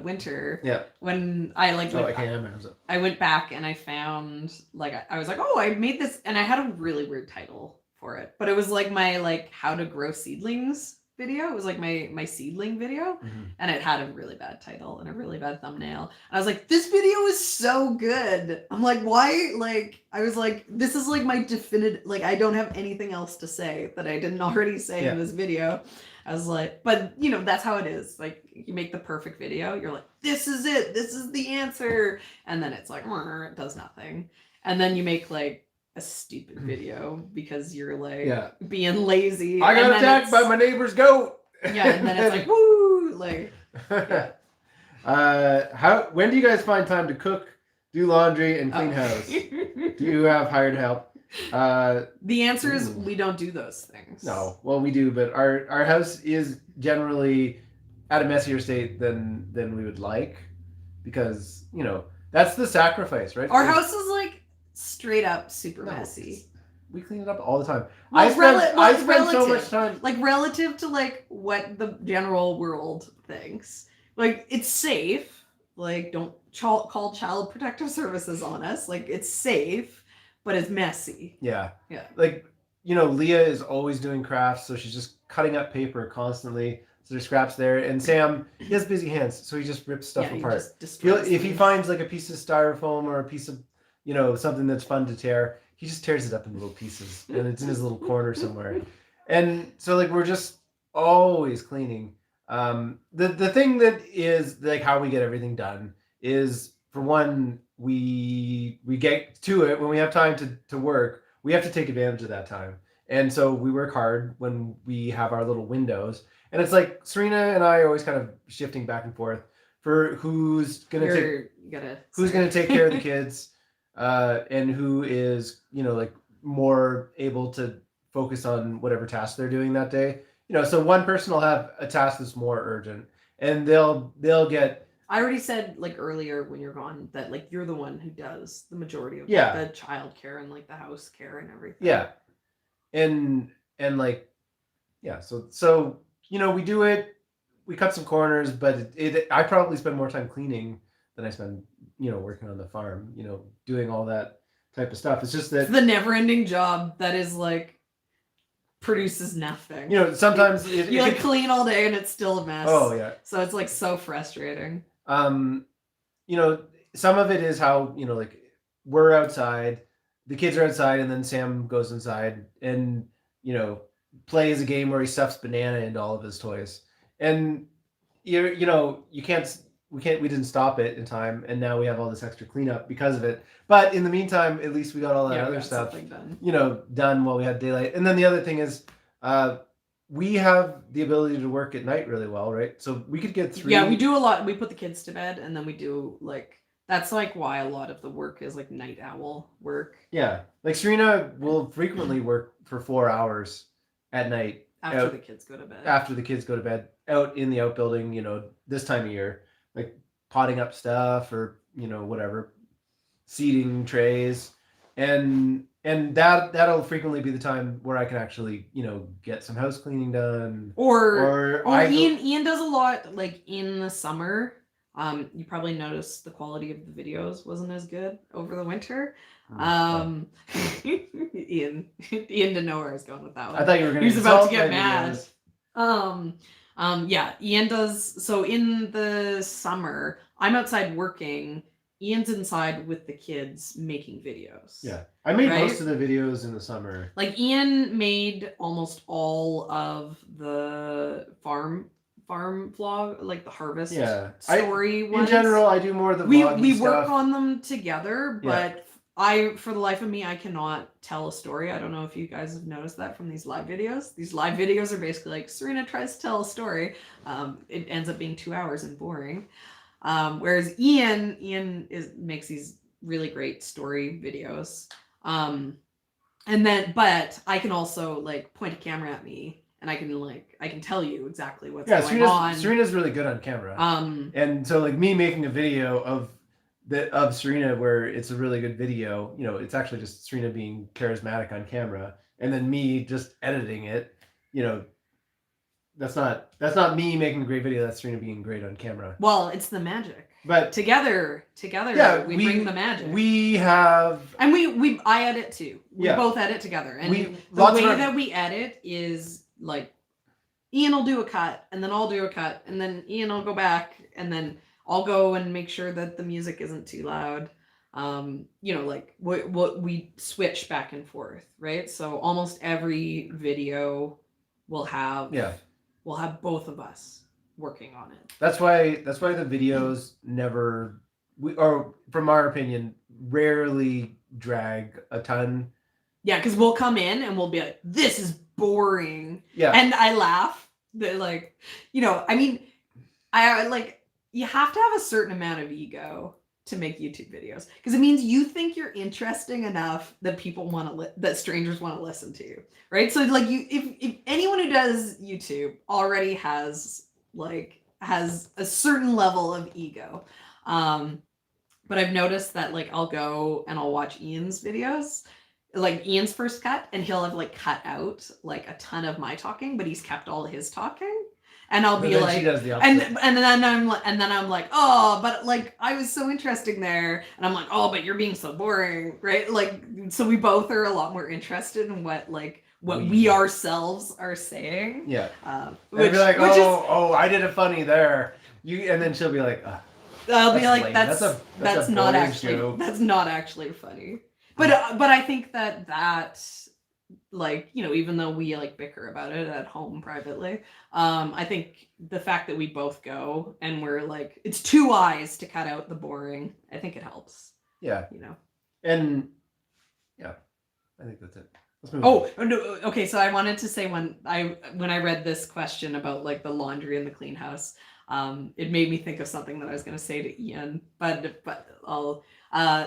Speaker 2: winter.
Speaker 1: Yeah.
Speaker 2: When I like I went back and I found I was like, oh, I made this, and I had a really weird title for it, but it was like my how to grow seedlings video. It was like my seedling video, and it had a really bad title and a really bad thumbnail. And I was like, this video is so good. I'm like, why? I was like, this is like my definitive. I don't have anything else to say that I didn't already say in this video. I was like, but that's how it is. You make the perfect video. You're like, this is it. This is the answer. And then it's like, it does nothing. And then you make a stupid video because you're being lazy.
Speaker 1: I got attacked by my neighbor's goat.
Speaker 2: Yeah, and then it's like, woo,
Speaker 1: when do you guys find time to cook, do laundry, and clean house? Do you have hired help?
Speaker 2: The answer is we don't do those things.
Speaker 1: No, well, we do, but our house is generally at a messier state than we would like, because that's the sacrifice, right?
Speaker 2: Our house is straight up super messy.
Speaker 1: We clean it up all the time.
Speaker 2: Well,
Speaker 1: I spend so much time
Speaker 2: relative to what the general world thinks. It's safe. Don't call Child Protective Services on us. It's safe. But it's messy.
Speaker 1: Yeah.
Speaker 2: Yeah.
Speaker 1: Leah is always doing crafts, so she's just cutting up paper constantly. So there's scraps there. And Sam, he has busy hands, so he just rips stuff apart. If he finds a piece of styrofoam or a piece of, something that's fun to tear, he just tears it up in little pieces, and it's in his little corner somewhere. And so we're just always cleaning. The thing that is how we get everything done is, for one, we get to it when we have time to work. We have to take advantage of that time, and so we work hard when we have our little windows. And it's Serina and I are always kind of shifting back and forth for who's gonna take care of the kids, and who is more able to focus on whatever task they're doing that day. So one person will have a task that's more urgent, and they'll get.
Speaker 2: I already said earlier when you're gone that you're the one who does the majority of the child care and the house care and everything.
Speaker 1: Yeah. And so we do it, we cut some corners, but I probably spend more time cleaning than I spend working on the farm, doing all that type of stuff. It's just that it's
Speaker 2: the never-ending job that is produces nothing.
Speaker 1: Sometimes
Speaker 2: you clean all day and it's still a mess.
Speaker 1: Oh yeah.
Speaker 2: So it's so frustrating.
Speaker 1: Some of it is how, we're outside, the kids are outside, and then Sam goes inside and, plays a game where he stuffs banana into all of his toys. And we didn't stop it in time, and now we have all this extra cleanup because of it. But in the meantime, at least we got all that other stuff, done while we had daylight. And then the other thing is, we have the ability to work at night really well, right? So we could get 3.
Speaker 2: Yeah, we do a lot. We put the kids to bed, and then we do that's why a lot of the work is night owl work.
Speaker 1: Yeah, Serina will frequently work for 4 hours at night
Speaker 2: after the kids go to bed.
Speaker 1: After the kids go to bed, out in the outbuilding, this time of year, potting up stuff or whatever, seeding trays, and that'll frequently be the time where I can actually get some house cleaning done.
Speaker 2: Or Ian does a lot in the summer. You probably noticed the quality of the videos wasn't as good over the winter. Ian didn't know where I was going with that one.
Speaker 1: I thought you were going to.
Speaker 2: He was about to get mad. Yeah, Ian does. So in the summer, I'm outside working. Ian's inside with the kids making videos.
Speaker 1: Yeah, I made most of the videos in the summer.
Speaker 2: Ian made almost all of the farm vlog, the harvest story ones.
Speaker 1: In general, I do more of the vlogging
Speaker 2: we
Speaker 1: stuff.
Speaker 2: work on them together, but for the life of me, I cannot tell a story. I don't know if you guys have noticed that from these live videos. These live videos are basically Serina tries to tell a story. It ends up being 2 hours and boring. Whereas Ian makes these really great story videos. But I can also point a camera at me and I can tell you exactly what's
Speaker 1: Yeah,
Speaker 2: going on.
Speaker 1: Serina's really good on camera. And so like me making a video of Serina where it's a really good video, you know, it's actually just Serina being charismatic on camera, and then me just editing it, you know, that's not me making a great video, that's Serina being great on camera.
Speaker 2: Well, it's the magic.
Speaker 1: But
Speaker 2: together,
Speaker 1: yeah,
Speaker 2: we bring the magic.
Speaker 1: We have,
Speaker 2: and I edit too. We both edit together, and the way that we edit is like Ian will do a cut, and then I'll do a cut, and then Ian will go back, and then I'll go and make sure that the music isn't too loud. You know, like what we switch back and forth, right? So almost every video will have both of us working on it.
Speaker 1: That's why the videos never, or from our opinion, rarely drag a ton.
Speaker 2: Yeah, because we'll come in and we'll be like, this is boring.
Speaker 1: Yeah.
Speaker 2: And I laugh. That, like, you know, I mean, I like, you have to have a certain amount of ego to make YouTube videos, because it means you think you're interesting enough that people want to that strangers want to listen to you, right? So like if anyone who does YouTube already has a certain level of ego, but I've noticed that like I'll go and I'll watch Ian's videos, like Ian's first cut, and he'll have like cut out like a ton of my talking, but he's kept all his talking. And I'll be like, and then I'm like, oh, but like I was so interesting there, and I'm like, oh, but you're being so boring, right? Like, so we both are a lot more interested in what we ourselves are saying.
Speaker 1: Yeah. Which, be like, I did a funny there. And then she'll be like,
Speaker 2: I'll be like, that's not actually funny. But I think that like, you know, even though we like bicker about it at home privately, I think the fact that we both go and we're like, it's two eyes to cut out the boring, I think it helps.
Speaker 1: Yeah.
Speaker 2: You know.
Speaker 1: And yeah, I think that's it.
Speaker 2: Okay. So I wanted to say when I read this question about like the laundry and the clean house, it made me think of something that I was going to say to Ian, but I'll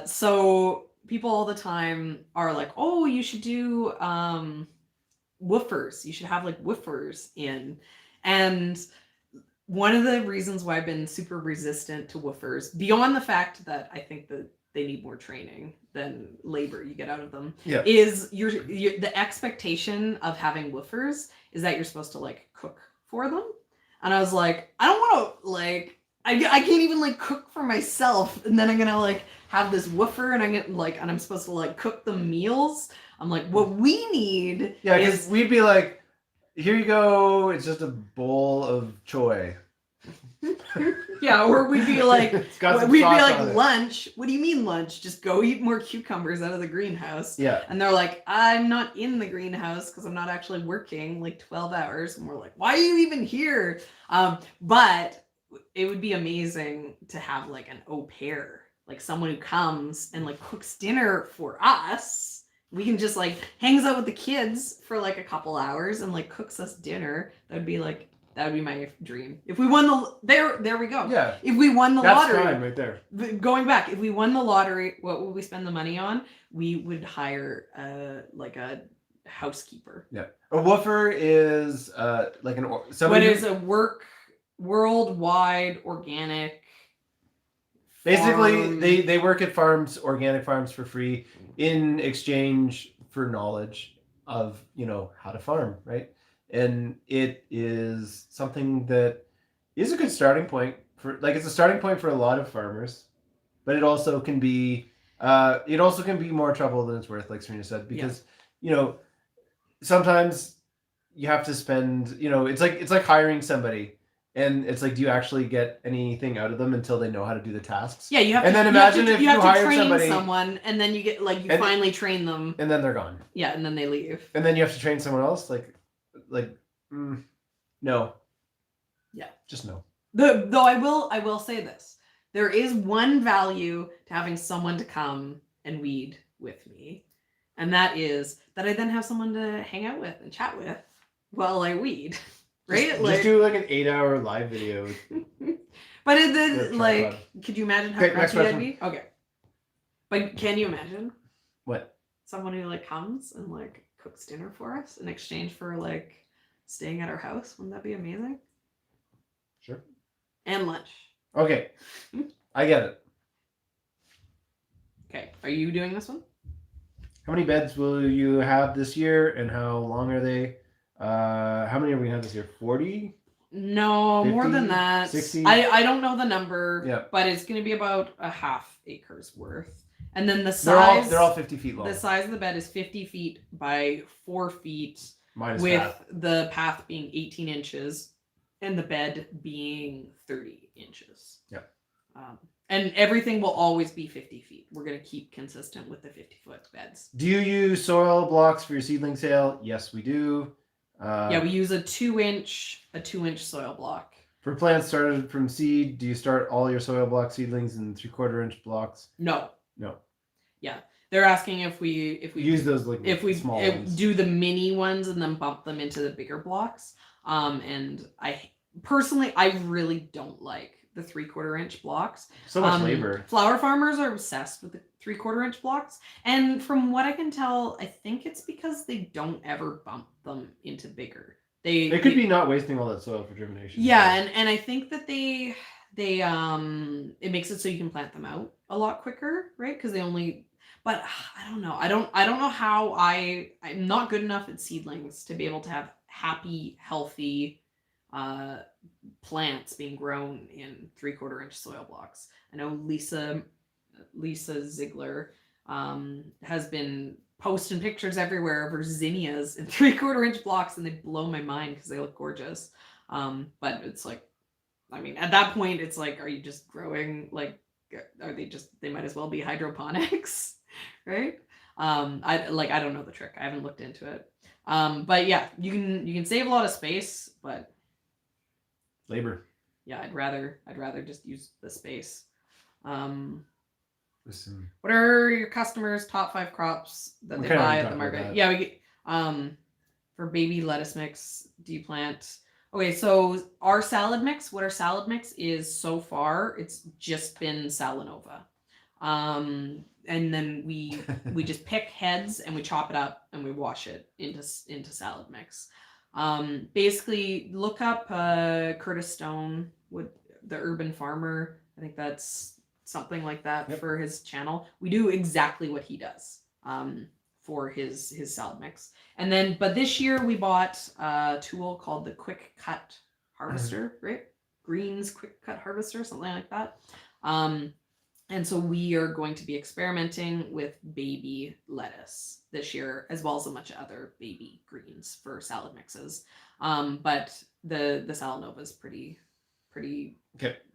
Speaker 2: so people all the time are like, oh, you should do woofers. You should have like woofers in. And one of the reasons why I've been super resistant to woofers, beyond the fact that I think that they need more training than labor you get out of them, is the expectation of having woofers is that you're supposed to like cook for them. And I was like, I don't want to like, I can't even like cook for myself, and then I'm gonna like have this woofer, and I'm supposed to like cook the meals. I'm like, what we need
Speaker 1: because we'd be like, here you go, it's just a bowl of choy.
Speaker 2: Yeah, or we'd be like, lunch. What do you mean lunch? Just go eat more cucumbers out of the greenhouse.
Speaker 1: Yeah.
Speaker 2: And they're like, I'm not in the greenhouse because I'm not actually working like 12 hours. And we're like, why are you even here? But it would be amazing to have like an au pair, like someone who comes and like cooks dinner for us. We can just like hangs out with the kids for like a couple hours and like cooks us dinner. That would be my dream. If we won there we go.
Speaker 1: Yeah.
Speaker 2: If we won the lottery.
Speaker 1: That's fine right there.
Speaker 2: Going back, if we won the lottery, what would we spend the money on? We would hire like a housekeeper.
Speaker 1: Yeah. A woofer is like
Speaker 2: what is a worldwide organic
Speaker 1: basically they work at organic farms for free in exchange for knowledge of, you know, how to farm, right? And it is something that is a good starting point for, like, it's a starting point for a lot of farmers, but it also can be more trouble than it's worth, like Serina said, because you know, sometimes you have to spend, you know, it's like hiring somebody. And it's like, do you actually get anything out of them until they know how to do the tasks?
Speaker 2: Yeah, you have.
Speaker 1: And
Speaker 2: to,
Speaker 1: then imagine if you hire
Speaker 2: train someone, and then you get like finally train them,
Speaker 1: and then they're gone.
Speaker 2: Yeah, and then they leave.
Speaker 1: And then you have to train someone else. No.
Speaker 2: Yeah,
Speaker 1: just no.
Speaker 2: Though I will say this: there is one value to having someone to come and weed with me, and that is that I then have someone to hang out with and chat with while I weed. Right?
Speaker 1: Just do like an 8-hour live video.
Speaker 2: But could you imagine how crappy that'd be? Okay. But can you imagine?
Speaker 1: What?
Speaker 2: Someone who like comes and like cooks dinner for us in exchange for like staying at our house. Wouldn't that be amazing?
Speaker 1: Sure.
Speaker 2: And lunch.
Speaker 1: Okay. I get it.
Speaker 2: Okay, are you doing this one?
Speaker 1: How many beds will you have this year, and how long are they? How many are we gonna have this year? 40?
Speaker 2: No,
Speaker 1: 50,
Speaker 2: more than that.
Speaker 1: 60?
Speaker 2: I don't know the number,
Speaker 1: Yeah.
Speaker 2: but it's going to be about a half acre's worth. And then the size...
Speaker 1: They're all 50 feet long.
Speaker 2: The size of the bed is 50 feet by 4 feet,
Speaker 1: Minus
Speaker 2: with
Speaker 1: path.
Speaker 2: the path being 18 inches and the bed being 30 inches.
Speaker 1: Yeah.
Speaker 2: And everything will always be 50 feet. We're going to keep consistent with the 50-foot beds.
Speaker 1: Do you use soil blocks for your seedling sale? Yes, we do.
Speaker 2: Yeah, we use a 2-inch soil block.
Speaker 1: For plants started from seed, do you start all your soil block seedlings in 3/4 inch blocks?
Speaker 2: No.
Speaker 1: Yeah.
Speaker 2: They're asking if we
Speaker 1: Use those like small ones.
Speaker 2: Do the mini ones and then bump them into the bigger blocks. And I personally really don't like the 3/4 inch blocks.
Speaker 1: So much labor.
Speaker 2: Flower farmers are obsessed with the 3/4 inch blocks, and from what I can tell, I think it's because they don't ever bump them into bigger. They
Speaker 1: could be not wasting all that soil for germination.
Speaker 2: Yeah, and I think that they it makes it so you can plant them out a lot quicker, right? Because they only... But I don't know. I don't know how I'm not good enough at seedlings to be able to have happy, healthy plants being grown in 3/4 inch soil blocks. I know Lisa Ziegler has been posting pictures everywhere of her zinnias in 3/4 inch blocks, and they blow my mind because they look gorgeous. But it's like, I mean, at that point, it's like, are you just growing, like, are they might as well be hydroponics, right? I don't know the trick. I haven't looked into it. But yeah, you can save a lot of space, but
Speaker 1: labor.
Speaker 2: Yeah, I'd rather just use the space.
Speaker 1: Listen.
Speaker 2: What are your customers' top 5 crops that they buy at the market? Yeah, we get for baby lettuce mix, do you plant? Okay, so our salad mix, what our salad mix is so far, it's just been Salanova. And then we just pick heads and we chop it up and we wash it into salad mix. Basically look up Curtis Stone, the urban farmer. I think that's something like that. Yep. For his channel. We do exactly what he does for his salad mix. And then, but this year we bought a tool called the Quick Cut Harvester, right? Greens Quick Cut Harvester, something like that. And so we are going to be experimenting with baby lettuce this year, as well as a bunch of other baby greens for salad mixes. But the Salanova is pretty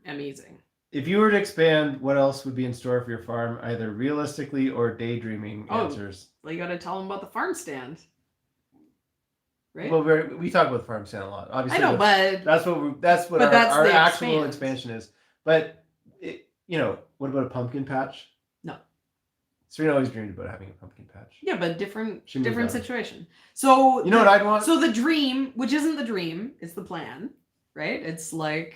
Speaker 2: amazing.
Speaker 1: If you were to expand, what else would be in store for your farm, either realistically or daydreaming answers?
Speaker 2: Well, you got to tell them about the farm stand, right?
Speaker 1: Well, we talk about the farm stand a lot. Obviously,
Speaker 2: I know, but
Speaker 1: that's what our actual expansion is. But what about a pumpkin patch?
Speaker 2: No.
Speaker 1: Serena always dreamed about having a pumpkin patch.
Speaker 2: Yeah, but different situation. So
Speaker 1: you know what I'd want?
Speaker 2: So the dream, which isn't the dream, it's the plan, right? It's like,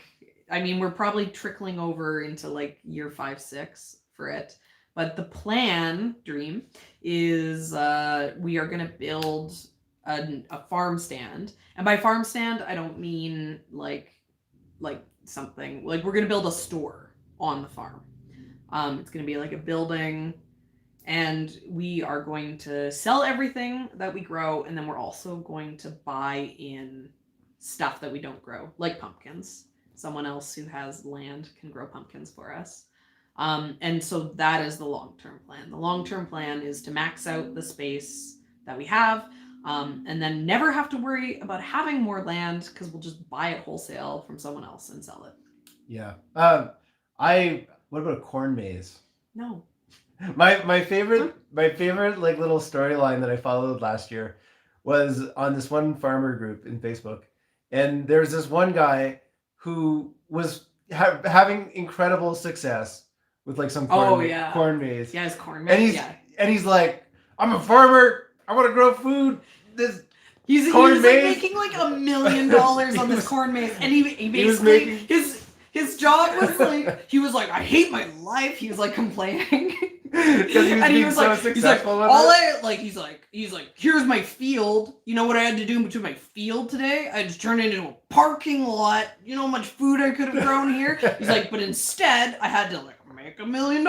Speaker 2: I mean, we're probably trickling over into like year 5, 6 for it. But the dream is we are going to build a farm stand. And by farm stand, I don't mean like something, like we're going to build a store on the farm. It's going to be like a building, and we are going to sell everything that we grow, and then we're also going to buy in stuff that we don't grow, like pumpkins. Someone else who has land can grow pumpkins for us. And so that is the long-term plan. The long-term plan is to max out the space that we have, and then never have to worry about having more land, because we'll just buy it wholesale from someone else and sell it.
Speaker 1: Yeah. What about a corn maze?
Speaker 2: No.
Speaker 1: My favorite like little storyline that I followed last year was on this one farmer group in Facebook, and there's this one guy who was having incredible success with like some corn maze.
Speaker 2: Yeah, his corn maze.
Speaker 1: And he's like, I'm a farmer. I want to grow food. He's
Speaker 2: like making like $1 million on this corn maze, and he basically his His job was like, he was like, I hate my life. He was like complaining.
Speaker 1: Because he was
Speaker 2: And
Speaker 1: being so successful with
Speaker 2: all
Speaker 1: it.
Speaker 2: he's like, here's my field. You know what I had to do to my field today? I just turned it into a parking lot. You know how much food I could have grown here? He's like, but instead I had to like make $1 million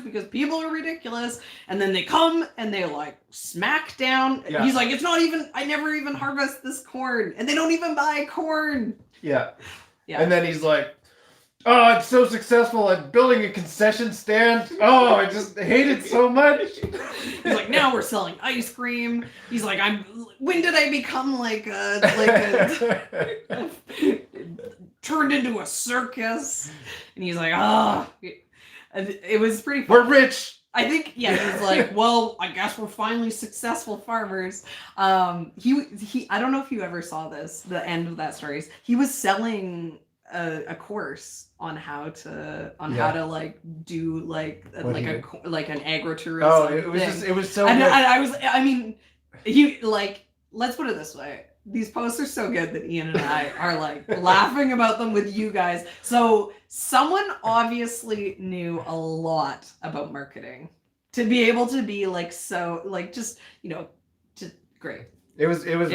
Speaker 2: because people are ridiculous. And then they come and they like smack down.
Speaker 1: Yeah.
Speaker 2: He's like, it's not even, I never even harvest this corn. And they don't even buy corn.
Speaker 1: Yeah.
Speaker 2: Yeah.
Speaker 1: And then he's like, oh, I'm so successful at building a concession stand. Oh, I just hate it so much.
Speaker 2: He's like, now we're selling ice cream. He's like, when did I become like a turned into a circus? And he's like, it was pretty fun.
Speaker 1: We're rich.
Speaker 2: I think, yeah, he's like, well, I guess we're finally successful farmers. He I don't know if you ever saw this, the end of that story. He was selling a course on how to like do like an agritourism.
Speaker 1: Oh, it was so good.
Speaker 2: He like, let's put it this way. These posts are so good that Ian and I are like laughing about them with you guys. So someone obviously knew a lot about marketing to be able to be like, so like, just, you know, just great.
Speaker 1: It was really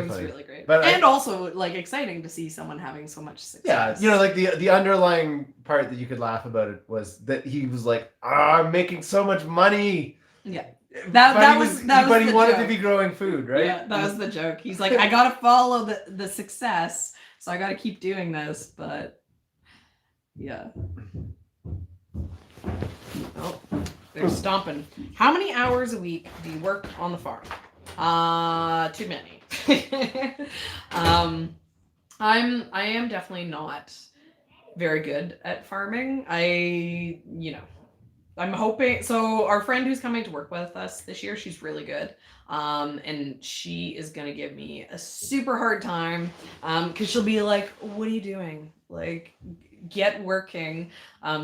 Speaker 1: funny.
Speaker 2: Really great.
Speaker 1: But
Speaker 2: also like exciting to see someone having so much success.
Speaker 1: Yeah, you know, like the underlying part that you could laugh about it was that he was like, I'm making so much money.
Speaker 2: Yeah.
Speaker 1: But
Speaker 2: That
Speaker 1: he
Speaker 2: was
Speaker 1: wanted
Speaker 2: joke.
Speaker 1: to be growing food, right?
Speaker 2: Yeah, that was the joke. He's like, I gotta follow the success, so I gotta keep doing this, but yeah. Oh, they're stomping. How many hours a week do you work on the farm? Too many. I am definitely not very good at farming. I'm hoping, so our friend who's coming to work with us this year, she's really good. And she is going to give me a super hard time. Cause she'll be like, what are you doing? Like, get working.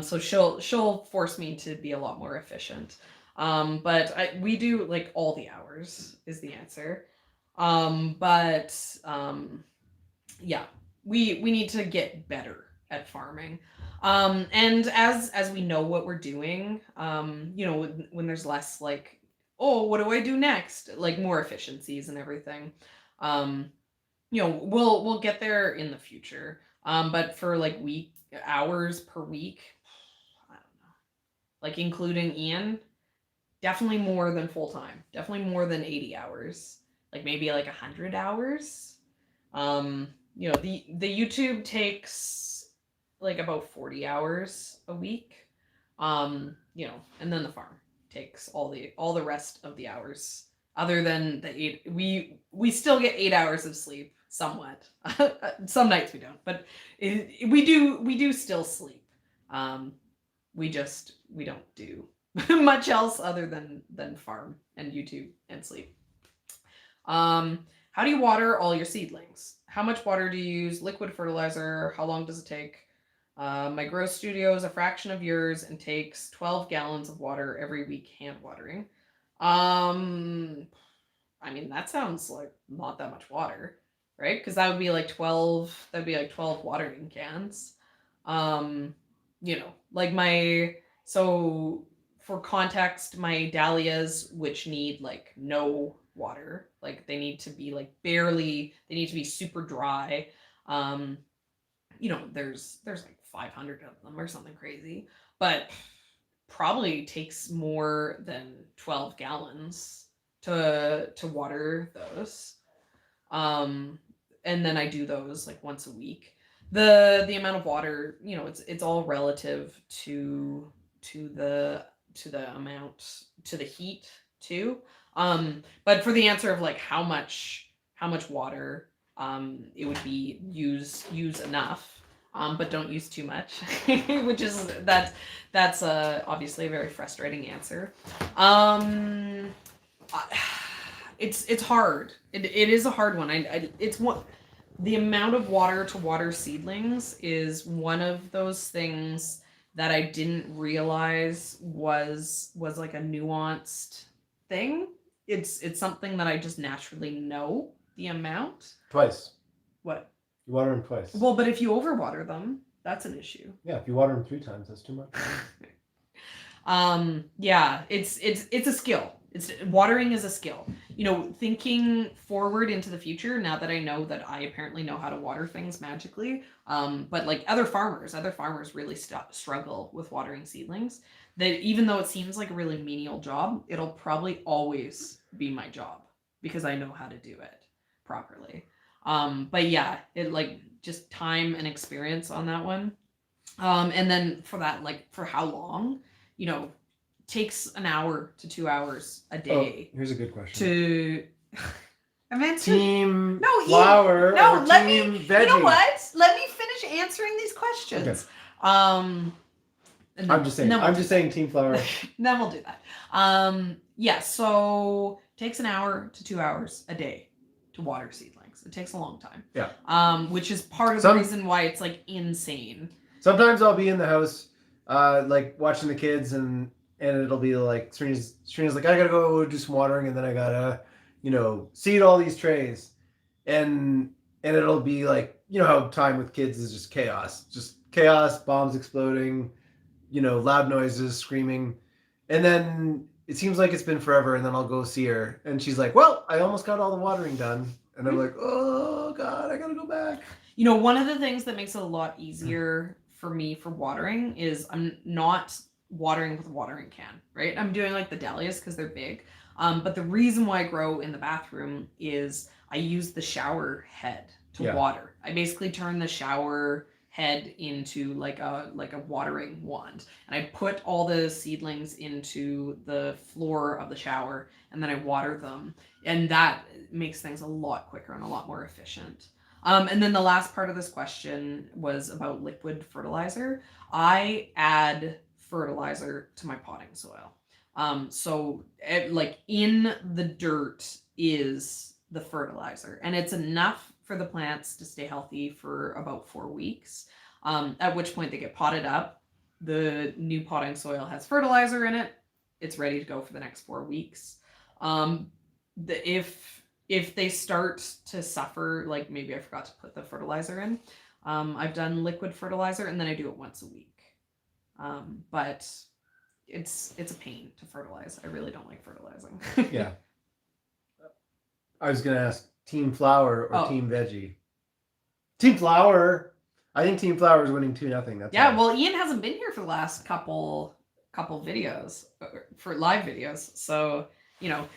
Speaker 2: So she'll force me to be a lot more efficient. But we do like all the hours is the answer. Yeah, we need to get better at farming. And as we know what we're doing, you know, when there's less like, oh, what do I do next? Like more efficiencies and everything. You know, we'll get there in the future. But for like hours per week, I don't know. Like including Ian, definitely more than full time. Definitely more than 80 hours. Like maybe like 100 hours. You know, the YouTube takes like about 40 hours a week. You know, and then the farm takes all the rest of the hours. Other than the 8, we still get 8 hours of sleep somewhat. Some nights we don't, but we do still sleep. We don't do much else other than farm and YouTube and sleep. How do you water all your seedlings? How much water do you use? Liquid fertilizer? How long does it take? My grow studio is a fraction of yours and takes 12 gallons of water every week hand watering. I mean, that sounds like not that much water, right? Because that would be like 12 watering cans. You know, like so for context, my dahlias, which need like no water, like they need to be like they need to be super dry. You know, there's like 500 of them or something crazy, but probably takes more than 12 gallons to water those. And then I do those like once a week. The amount of water, you know, it's all relative to the amount, to the heat too. But for the answer of like how much water, it would be use enough, but don't use too much, which is that's obviously a very frustrating answer. It's hard. It is a hard one. It's one. The amount of water to water seedlings is one of those things that I didn't realize was like a nuanced thing. It's something that I just naturally know the amount.
Speaker 1: Twice.
Speaker 2: What?
Speaker 1: You water them twice.
Speaker 2: Well, but if you overwater them, that's an issue.
Speaker 1: Yeah, if you water them 3 times, that's too much.
Speaker 2: Yeah, it's a skill. Watering is a skill. Thinking forward into the future, now that I know that I apparently know how to water things magically, but like other farmers really struggle with watering seedlings. That even though it seems like a really menial job, it'll probably always be my job because I know how to do it properly. But yeah, it like just time and experience on that one. And then for that, like for how long, takes an hour to 2 hours a day.
Speaker 1: Here's a good question.
Speaker 2: To I'm answering.
Speaker 1: Team
Speaker 2: No,
Speaker 1: flower
Speaker 2: no,
Speaker 1: or
Speaker 2: let
Speaker 1: team
Speaker 2: me.
Speaker 1: veggie?
Speaker 2: You know what? Let me finish answering these questions.
Speaker 1: Okay.
Speaker 2: And
Speaker 1: I'm just saying. I'm just saying team flower.
Speaker 2: Then we'll do that. Yeah. So takes an hour to 2 hours a day to water seedlings. It takes a long time.
Speaker 1: Yeah.
Speaker 2: Which is part of the reason why it's like insane.
Speaker 1: Sometimes I'll be in the house, like watching the kids, and it'll be like Serina's like, I gotta go do some watering, and then I gotta, seed all these trays, and it'll be like, how time with kids is just chaos, bombs exploding, loud noises, screaming, and then it seems like it's been forever, and then I'll go see her, and she's like, well, I almost got all the watering done, and I'm like, oh God, I gotta go back.
Speaker 2: One of the things that makes it a lot easier for me for watering is I'm not watering with a watering can, right? I'm doing like the dahlias because they're big. But the reason why I grow in the bathroom is I use the shower head to water. I basically turn the shower head into like a watering wand, and I put all the seedlings into the floor of the shower, and then I water them, and that makes things a lot quicker and a lot more efficient. And then the last part of this question was about liquid fertilizer. I add fertilizer to my potting soil. So like in the dirt is the fertilizer, and it's enough for the plants to stay healthy for about 4 weeks. At which point they get potted up. The new potting soil has fertilizer in it. It's ready to go for the next 4 weeks. If they start to suffer, like maybe I forgot to put the fertilizer in, I've done liquid fertilizer, and then I do it once a week. But it's a pain to fertilize. I really don't like fertilizing.
Speaker 1: Yeah. I was gonna ask team flower or team veggie. Team flower. I think team flower is winning 2-0. That's
Speaker 2: yeah. Well, Ian hasn't been here for the last couple videos, for live videos, so.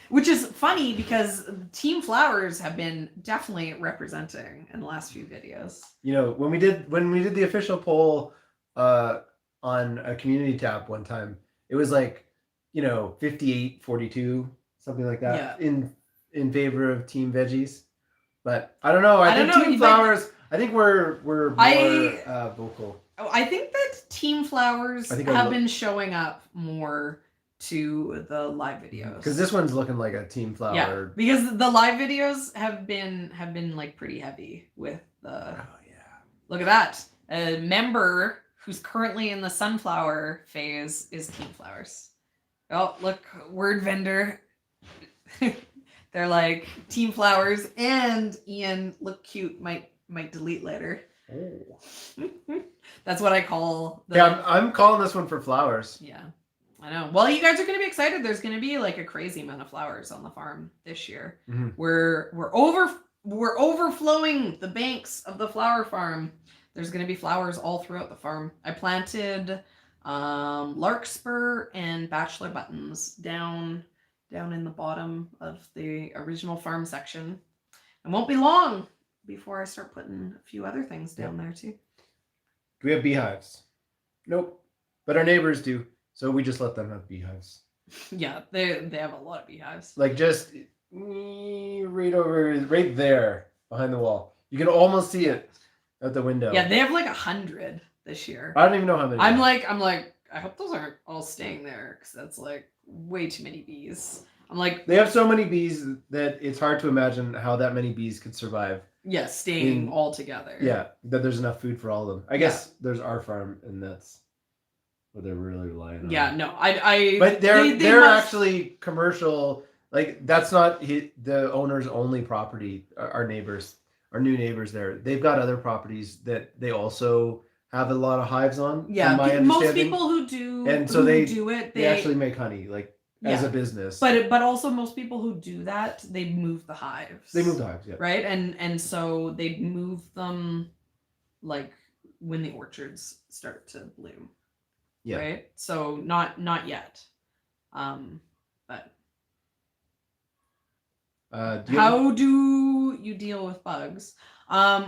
Speaker 2: Which is funny because Team Flowers have been definitely representing in the last few videos.
Speaker 1: When we did the official poll on a community tab one time, it was like 58-42, something like that, in favor of Team Veggies. But I don't know. I think Team Flowers. I think we're more vocal.
Speaker 2: I think that Team Flowers have been showing up more to the live videos,
Speaker 1: because this one's looking like a team flower.
Speaker 2: Yeah, because the live videos have been like pretty heavy with the.
Speaker 1: Oh yeah!
Speaker 2: Look at that. A member who's currently in the sunflower phase is Team Flowers. Oh, look, word vendor. They're like Team Flowers, and Ian look cute might delete later. Oh. That's what I call.
Speaker 1: I'm calling this one for flowers.
Speaker 2: Yeah. I know. Well, you guys are going to be excited. There's going to be like a crazy amount of flowers on the farm this year. Mm-hmm. We're overflowing the banks of the flower farm. There's going to be flowers all throughout the farm. I planted larkspur and bachelor buttons down in the bottom of the original farm section. It won't be long before I start putting a few other things down there too.
Speaker 1: Do we have beehives? Nope. But our neighbors do. So we just let them have beehives.
Speaker 2: Yeah, they have a lot of beehives.
Speaker 1: Like just right there behind the wall. You can almost see it out the window.
Speaker 2: Yeah, they have like 100 this year.
Speaker 1: I don't even know how many.
Speaker 2: I'm like, I hope those aren't all staying there, because that's like way too many bees. I'm like,
Speaker 1: they have so many bees that it's hard to imagine how that many bees could survive.
Speaker 2: Yeah, staying all together.
Speaker 1: Yeah, that there's enough food for all of them. I guess there's our farm, and that's what they're really relying on.
Speaker 2: Yeah, no,
Speaker 1: But they're actually commercial. Like that's not the owner's only property. Our neighbors, our new neighbors there, they've got other properties that they also have a lot of hives on.
Speaker 2: Yeah,
Speaker 1: from my
Speaker 2: most
Speaker 1: understanding.
Speaker 2: people who do
Speaker 1: And so
Speaker 2: who do it,
Speaker 1: they actually make honey, like as a business.
Speaker 2: But also most people who do that, they move the hives.
Speaker 1: They move the hives, yeah.
Speaker 2: Right, and so they move them like when the orchards start to bloom. Yeah. Right. So not yet. But how do you deal with bugs?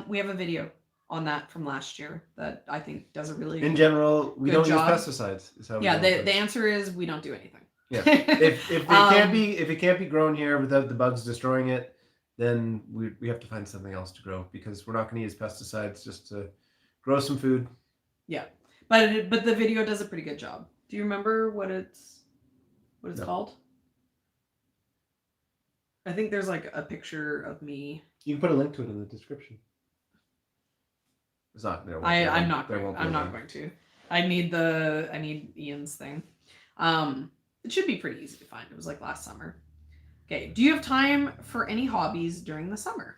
Speaker 2: We have a video on that from last year that I think does a really
Speaker 1: in general we don't
Speaker 2: job.
Speaker 1: use pesticides. Is how we
Speaker 2: the answer is we don't do anything.
Speaker 1: Yeah. If it can't be grown here without the bugs destroying it, then we have to find something else to grow, because we're not going to use pesticides just to grow some food. Yeah.
Speaker 2: But the video does a pretty good job. Do you remember what it's called? I think there's like a picture of me.
Speaker 1: You can put a link to it in the description. It's not there.
Speaker 2: I'm not going to. I need Ian's thing. It should be pretty easy to find. It was like last summer. Okay. Do you have time for any hobbies during the summer?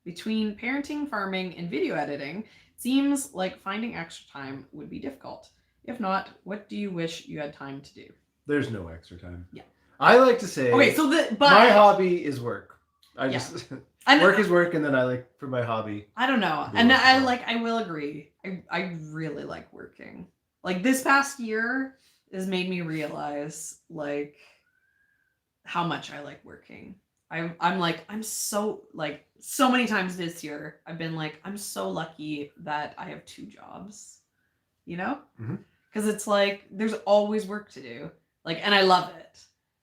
Speaker 2: Between parenting, farming, and video editing, it seems like finding extra time would be difficult. If not, what do you wish you had time to do?
Speaker 1: There's no extra time.
Speaker 2: Yeah.
Speaker 1: I like to say,
Speaker 2: okay, so
Speaker 1: my hobby is work. Work is work, and then I like for my hobby.
Speaker 2: I don't know. And I will agree. I really like working. Like this past year has made me realize like how much I like working. I'm so many times this year I've been like, I'm so lucky that I have 2 jobs, you know? Because it's like there's always work to do. Like, and I love it.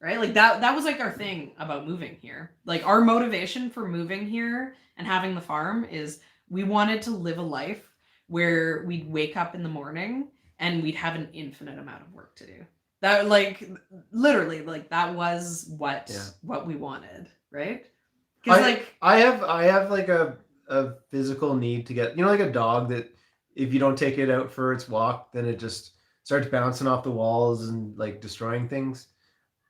Speaker 2: Right? Like that was like our thing about moving here. Like our motivation for moving here and having the farm is we wanted to live a life where we'd wake up in the morning and we'd have an infinite amount of work to do. That like literally like that was what we wanted, right? Because
Speaker 1: I have like a physical need to get, like a dog that if you don't take it out for its walk, then it just starts bouncing off the walls and like destroying things.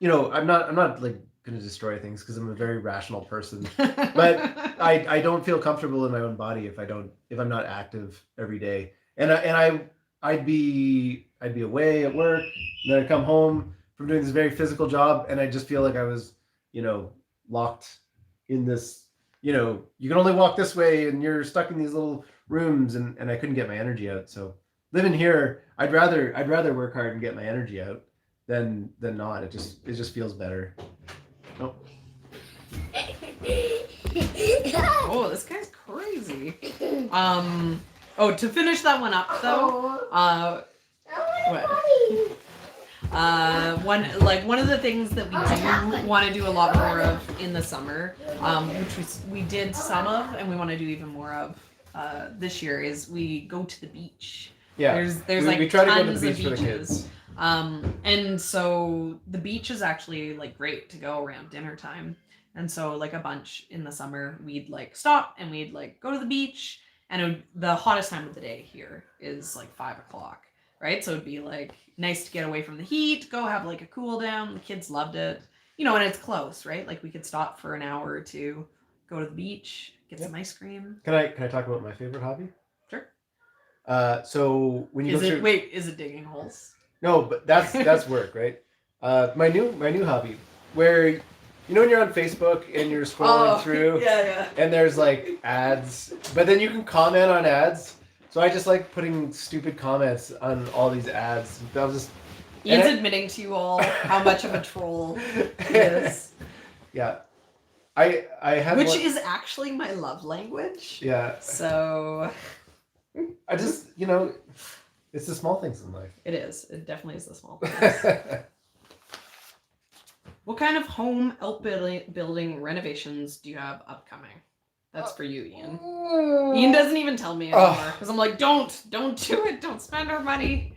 Speaker 1: I'm not like going to destroy things because I'm a very rational person, but I don't feel comfortable in my own body if I'm not active every day. And I'd be away at work, and then I'd come home from doing this very physical job, and I just feel like I was, locked in this, you can only walk this way and you're stuck in these little rooms, and I couldn't get my energy out. So living here, I'd rather work hard and get my energy out than not. It just feels better. Oh.
Speaker 2: Oh, this guy's crazy. To finish that one up though, one of the things that we do want to do a lot more of in the summer, which we did some of and we want to do even more of this year, is we go to the beach.
Speaker 1: Yeah,
Speaker 2: there's
Speaker 1: we try to go to the beach for the kids.
Speaker 2: And so the beach is actually like great to go around dinner time. And so like a bunch in the summer, we'd like stop and we'd like go to the beach, and the hottest time of the day here is like 5 o'clock, right? So it'd be like nice to get away from the heat, go have like a cool down. The kids loved it, and it's close, right? Like we could stop for an hour or two, go to the beach, get some ice cream.
Speaker 1: Can I talk about my favorite hobby?
Speaker 2: Sure.
Speaker 1: So when you
Speaker 2: is it digging holes?
Speaker 1: No, but that's work, right? My new hobby, where when you're on Facebook and you're scrolling through, and there's like ads, but then you can comment on ads. So I just like putting stupid comments on all these ads.
Speaker 2: Ian's admitting to you all how much of a troll he is.
Speaker 1: Yeah, I have
Speaker 2: which is actually my love language.
Speaker 1: Yeah.
Speaker 2: So
Speaker 1: I just it's the small things in life.
Speaker 2: It is. It definitely is the small things. What kind of home outbuilding renovations do you have upcoming? That's for you, Ian. Ian doesn't even tell me anymore because I'm like, don't do it. Don't spend our money.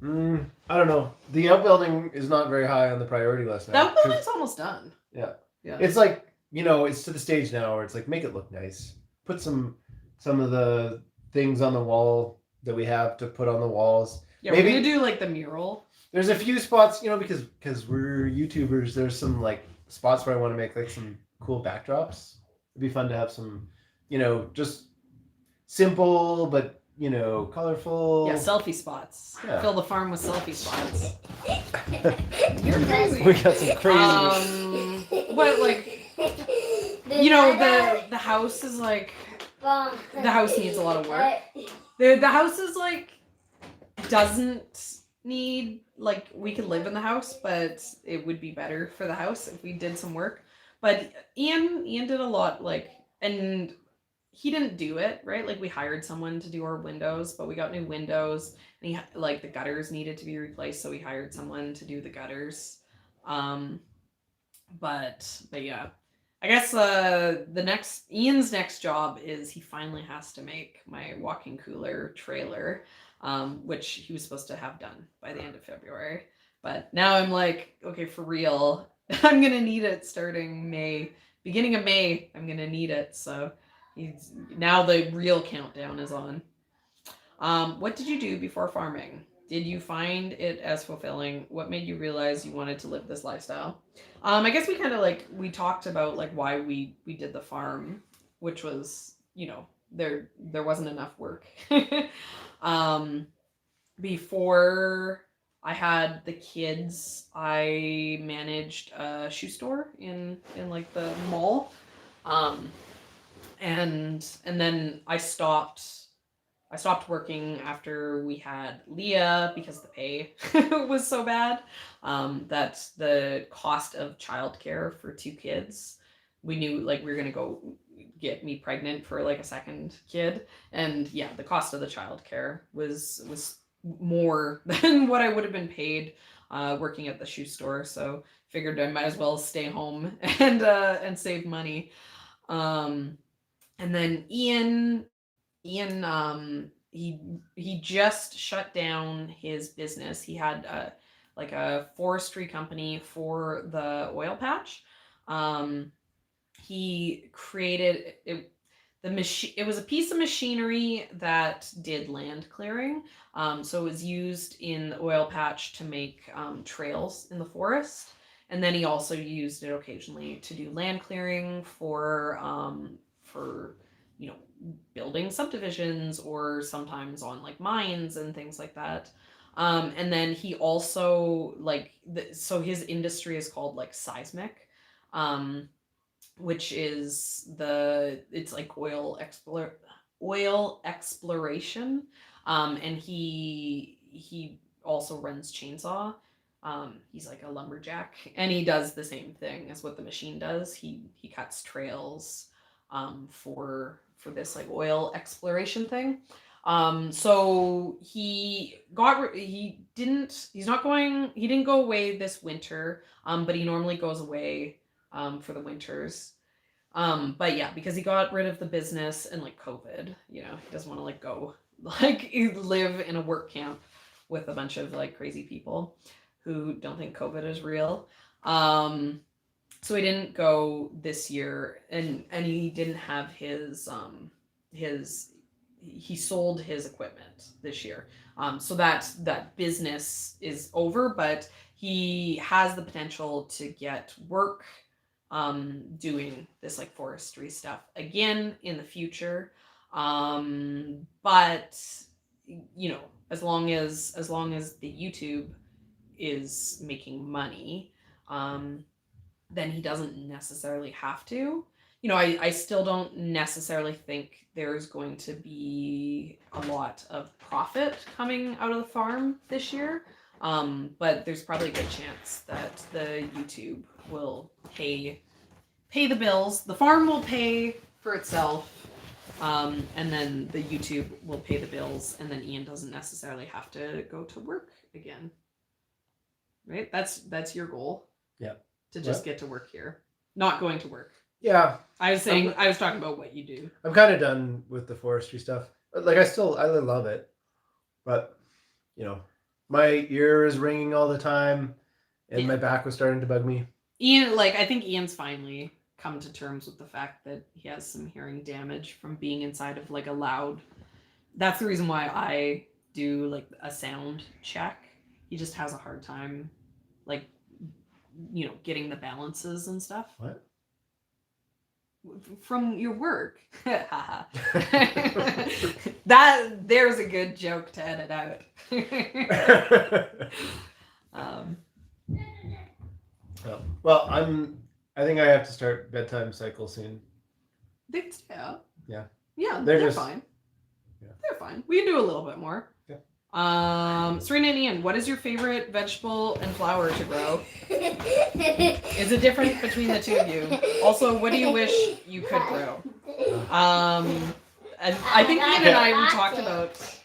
Speaker 1: I don't know. The outbuilding is not very high on the priority list now.
Speaker 2: The outbuilding's almost done.
Speaker 1: Yeah. It's like, it's to the stage now where it's like, make it look nice. Put some of the things on the wall that we have to put on the walls.
Speaker 2: Yeah, maybe we're gonna do like the mural.
Speaker 1: There's a few spots, because we're YouTubers. There's some like spots where I want to make like some cool backdrops. It'd be fun to have some, just simple but you know, colorful.
Speaker 2: Yeah, selfie spots.
Speaker 1: Yeah.
Speaker 2: Fill the farm with selfie spots.
Speaker 3: You're crazy.
Speaker 1: We got some crazy.
Speaker 2: But like, you know, the house is like, the house needs a lot of work. The house is like, doesn't need, like, we could live in the house, but it would be better for the house if we did some work. But Ian did a lot, like, and he didn't do it, right? Like, we hired someone to do our windows, but we got new windows, and he, like, the gutters needed to be replaced, so we hired someone to do the gutters. But yeah, I guess Ian's next job is he finally has to make my walk-in cooler trailer, which he was supposed to have done by the end of February. But now I'm like, okay, for real, I'm gonna need it starting May, beginning of May. I'm gonna need it. So now the real countdown is on. What did you do before farming? Did you find it as fulfilling? What made you realize you wanted to live this lifestyle? I guess we kind of we talked about like why we did the farm, which was, you know, there wasn't enough work. Before I had the kids, I managed a shoe store in like the mall. And then I stopped working after we had Leah because the pay was so bad. That the cost of childcare for 2 kids, we knew like we were gonna go get me pregnant for like a second kid, and yeah, the cost of the childcare was more than what I would have been paid working at the shoe store. So figured I might as well stay home and save money. And then Ian, he just shut down his business. He had a forestry company for the oil patch. He created it. It was a piece of machinery that did land clearing. So it was used in the oil patch to make trails in the forest. And then he also used it occasionally to do land clearing for you know, building subdivisions, or sometimes on like mines and things like that. And then he also so his industry is called like seismic, which is it's like oil exploration. And he also runs chainsaw. He's like a lumberjack, and he does the same thing as what the machine does. He cuts trails for this like oil exploration thing. So he didn't go away this winter, but he normally goes away for the winters. But yeah, because he got rid of the business and like COVID, you know, he doesn't want to like go like live in a work camp with a bunch of like crazy people who don't think COVID is real. So he didn't go this year, and he didn't have he sold his equipment this year. So that business is over, but he has the potential to get work doing this like forestry stuff again in the future. But you know, as long as the YouTube is making money, then he doesn't necessarily have to. You know, I still don't necessarily think there's going to be a lot of profit coming out of the farm this year. But there's probably a good chance that the YouTube will pay the bills. The farm will pay for itself. And then the YouTube will pay the bills, and then Ian doesn't necessarily have to go to work again. Right? That's your goal.
Speaker 1: Yeah.
Speaker 2: To just get to work here. Not going to work.
Speaker 1: Yeah.
Speaker 2: I was talking about what you do.
Speaker 1: I'm kind of done with the forestry stuff. Like I love it, but you know, my ear is ringing all the time, and my back was starting to bug me.
Speaker 2: Ian, like I think Ian's finally come to terms with the fact that he has some hearing damage from being inside of like a loud. That's the reason why I do like a sound check. He just has a hard time, like, you know, getting the balances and stuff.
Speaker 1: What?
Speaker 2: from your work. Haha. There's a good joke to edit out.
Speaker 1: Well, I think I have to start bedtime cycle soon.
Speaker 2: Yeah.
Speaker 1: Yeah.
Speaker 2: Yeah,
Speaker 1: They're
Speaker 2: they're
Speaker 1: just-
Speaker 2: fine.
Speaker 1: yeah.
Speaker 2: They're fine. We can do a little bit more.
Speaker 1: Yeah.
Speaker 2: Serena and Ian, what is your favorite vegetable and flower to grow? Is it different between the two of you? Also, what do you wish you could grow? And I think Ian and I we talked about this.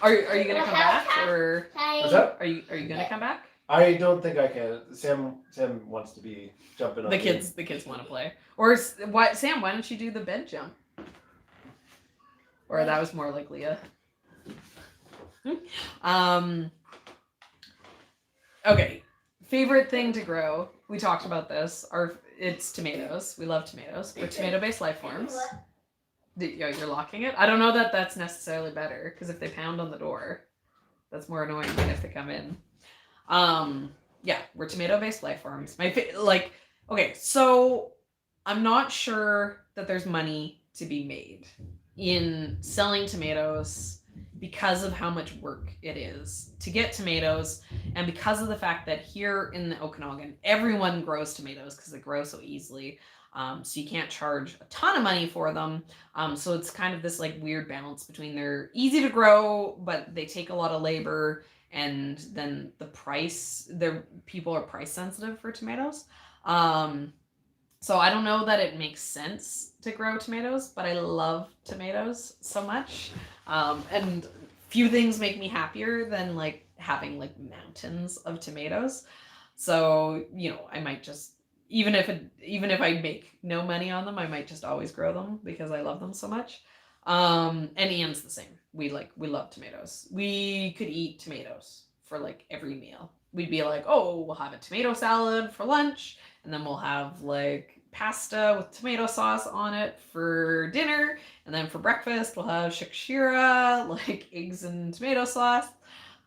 Speaker 2: Are you gonna come back or
Speaker 1: What's that?
Speaker 2: are you gonna come back?
Speaker 1: I don't think I can. Sam wants to be jumping on
Speaker 2: The kids want to play. Or what? Sam, why don't you do the bed jump? Or that was more like Leah. Okay. Favorite thing to grow. We talked about this. It's tomatoes. We love tomatoes. We're tomato-based life forms. You're locking it? I don't know that that's necessarily better, because if they pound on the door, that's more annoying than if they come in. Yeah, we're tomato-based life forms. Okay, so I'm not sure that there's money to be made in selling tomatoes because of how much work it is to get tomatoes, and because of the fact that here in the Okanagan, everyone grows tomatoes because they grow so easily. So you can't charge a ton of money for them. So it's kind of this like weird balance between they're easy to grow, but they take a lot of labor, and then the price, people are price sensitive for tomatoes. So I don't know that it makes sense to grow tomatoes, but I love tomatoes so much. And few things make me happier than like having like mountains of tomatoes. So, I might just, even if I make no money on them, I might just always grow them because I love them so much. And Ian's the same. We love tomatoes. We could eat tomatoes for like every meal. We'd be like, oh, we'll have a tomato salad for lunch, and then we'll have like pasta with tomato sauce on it for dinner, and then for breakfast we'll have shakshira, like eggs and tomato sauce.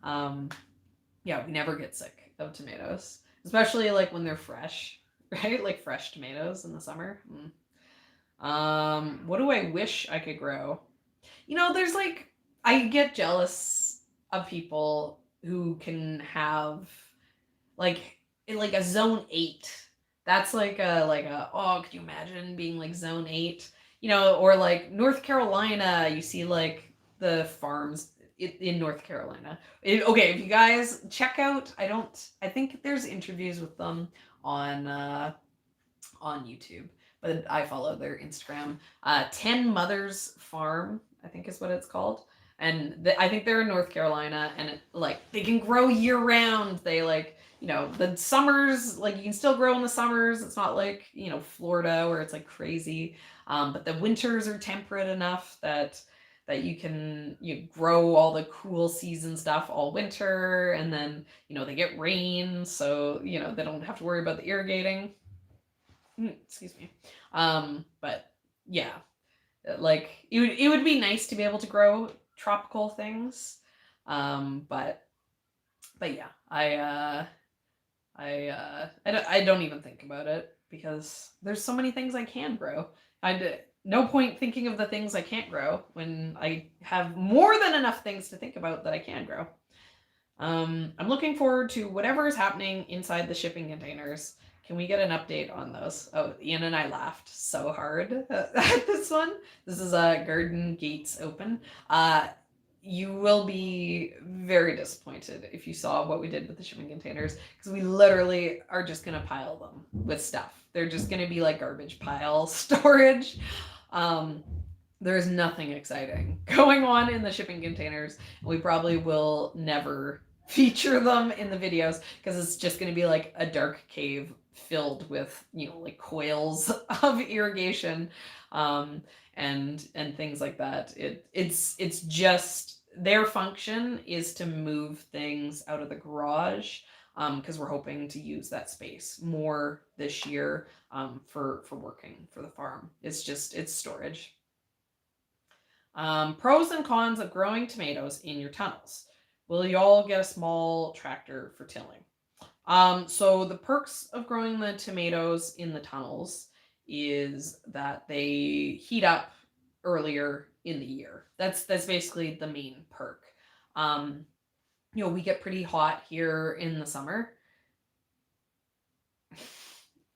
Speaker 2: Yeah, we never get sick of tomatoes, especially like when they're fresh, right? Like fresh tomatoes in the summer. What do I wish I could grow? There's like, I get jealous of people who can have like a zone 8. That's like a oh, could you imagine being like zone 8? Or like North Carolina, you see like the farms in North Carolina. Okay, if you guys check out, I think there's interviews with them on YouTube, but I follow their Instagram. 10 Mothers Farm, I think is what it's called. And I think they're in North Carolina, and they can grow year round. They the summers, like you can still grow in the summers. It's not like, Florida where it's like crazy. But the winters are temperate enough that you can grow all the cool season stuff all winter, and then, they get rain, so, they don't have to worry about the irrigating. Excuse me. But yeah, like it would be nice to be able to grow tropical things. But yeah, I don't even think about it because there's so many things I can grow. No point thinking of the things I can't grow when I have more than enough things to think about that I can grow. I'm looking forward to whatever is happening inside the shipping containers. Can we get an update on those? Oh, Ian and I laughed so hard at this one. This is Garden Gates Open. You will be very disappointed if you saw what we did with the shipping containers, because we literally are just going to pile them with stuff. They're just going to be like garbage pile storage. There's nothing exciting going on in the shipping containers. We probably will never feature them in the videos because it's just going to be like a dark cave filled with, like coils of irrigation. And things like that. It's just their function is to move things out of the garage, because we're hoping to use that space more this year, for working for the farm. It's storage. Pros and cons of growing tomatoes in your tunnels. Will y'all get a small tractor for tilling? So the perks of growing the tomatoes in the tunnels is that they heat up earlier in the year. That's basically the main perk. We get pretty hot here in the summer.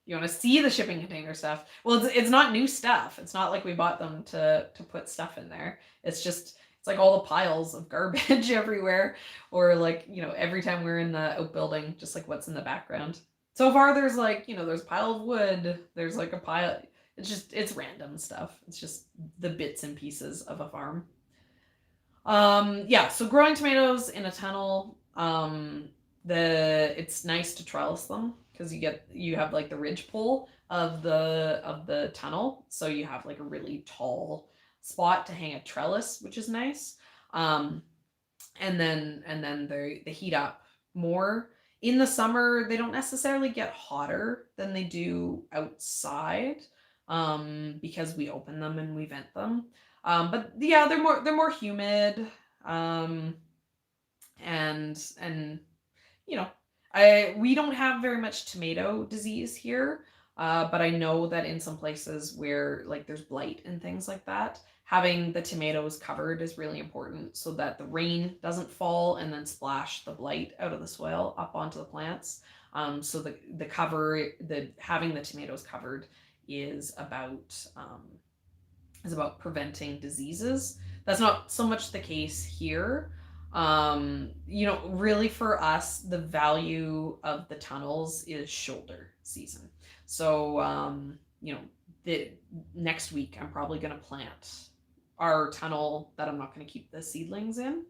Speaker 2: You want to see the shipping container stuff? Well, it's not new stuff. It's not like we bought them to put stuff in there. It's like all the piles of garbage everywhere, or like, every time we're in the outbuilding, just like what's in the background. So far, there's like, there's a pile of wood. There's like a pile. It's random stuff. It's just the bits and pieces of a farm. So growing tomatoes in a tunnel, it's nice to trellis them because you have like the ridge pole of the tunnel, so you have like a really tall spot to hang a trellis, which is nice. And then they heat up more. In the summer, they don't necessarily get hotter than they do outside, because we open them and we vent them. But yeah, they're more humid. And we don't have very much tomato disease here. But I know that in some places where like there's blight and things like that, having the tomatoes covered is really important so that the rain doesn't fall and then splash the blight out of the soil up onto the plants. So having the tomatoes covered is about preventing diseases. That's not so much the case here. Really for us, the value of the tunnels is shoulder season. So, the next week I'm probably going to plant our tunnel that I'm not going to keep the seedlings in.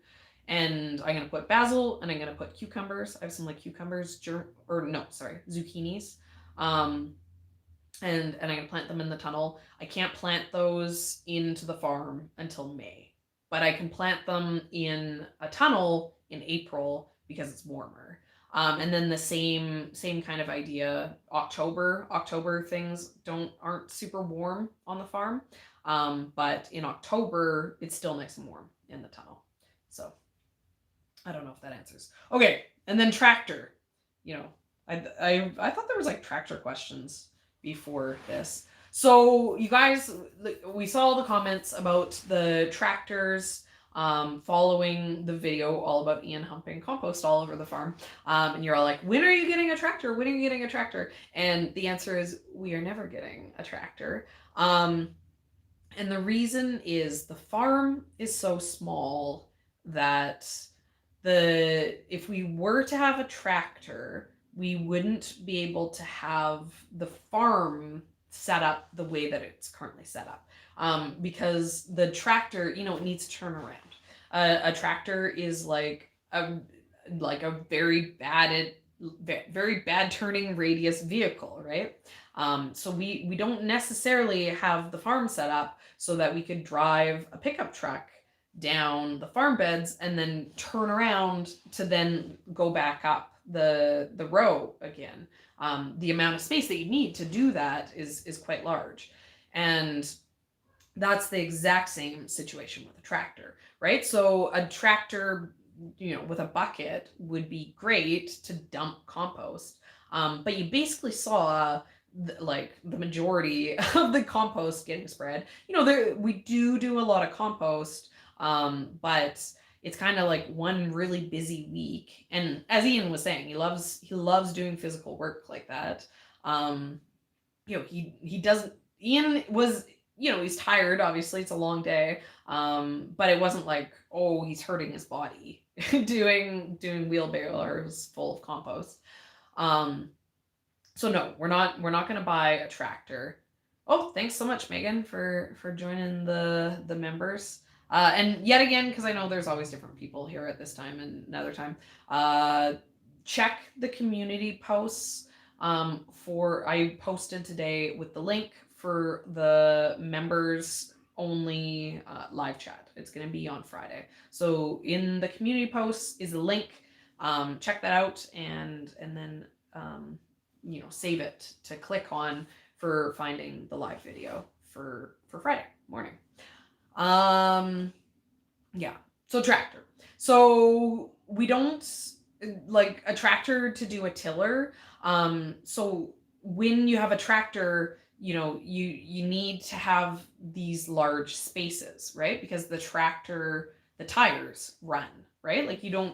Speaker 2: And I'm going to put basil and I'm going to put cucumbers. I have some like cucumbers, zucchinis. And I'm going to plant them in the tunnel. I can't plant those into the farm until May, but I can plant them in a tunnel in April because it's warmer. And then the same kind of idea, October things aren't super warm on the farm. But in October, it's still nice and warm in the tunnel. So I don't know if that answers. Okay. And then tractor, I thought there was like tractor questions before this. So you guys, we saw all the comments about the tractors, following the video all about Ian humping compost all over the farm. And you're all like, when are you getting a tractor? When are you getting a tractor? And the answer is we are never getting a tractor. And the reason is the farm is so small that if we were to have a tractor, we wouldn't be able to have the farm set up the way that it's currently set up. Because the tractor, it needs to turn around. A tractor is like a very bad turning radius vehicle, right? So we don't necessarily have the farm set up so that we could drive a pickup truck down the farm beds and then turn around to then go back up the row again. The amount of space that you need to do that is quite large. And that's the exact same situation with a tractor, right? So a tractor, with a bucket would be great to dump compost. But you basically saw the majority of the compost getting spread. We do a lot of compost, but it's kind of like one really busy week. And as Ian was saying, he loves doing physical work like that. He doesn't, Ian was, he's tired, obviously it's a long day. But it wasn't like, oh, he's hurting his body doing wheelbarrows full of compost. So no, we're not going to buy a tractor. Oh, thanks so much, Megan, for joining the members. And yet again, because I know there's always different people here at this time and another time, check the community posts. I posted today with the link for the members only live chat. It's going to be on Friday. So in the community posts is a link. Check that out and then save it to click on for finding the live video for Friday morning. So tractor. So we don't like a tractor to do a tiller. So when you have a tractor, you need to have these large spaces, right? Because the tires run, right? Like you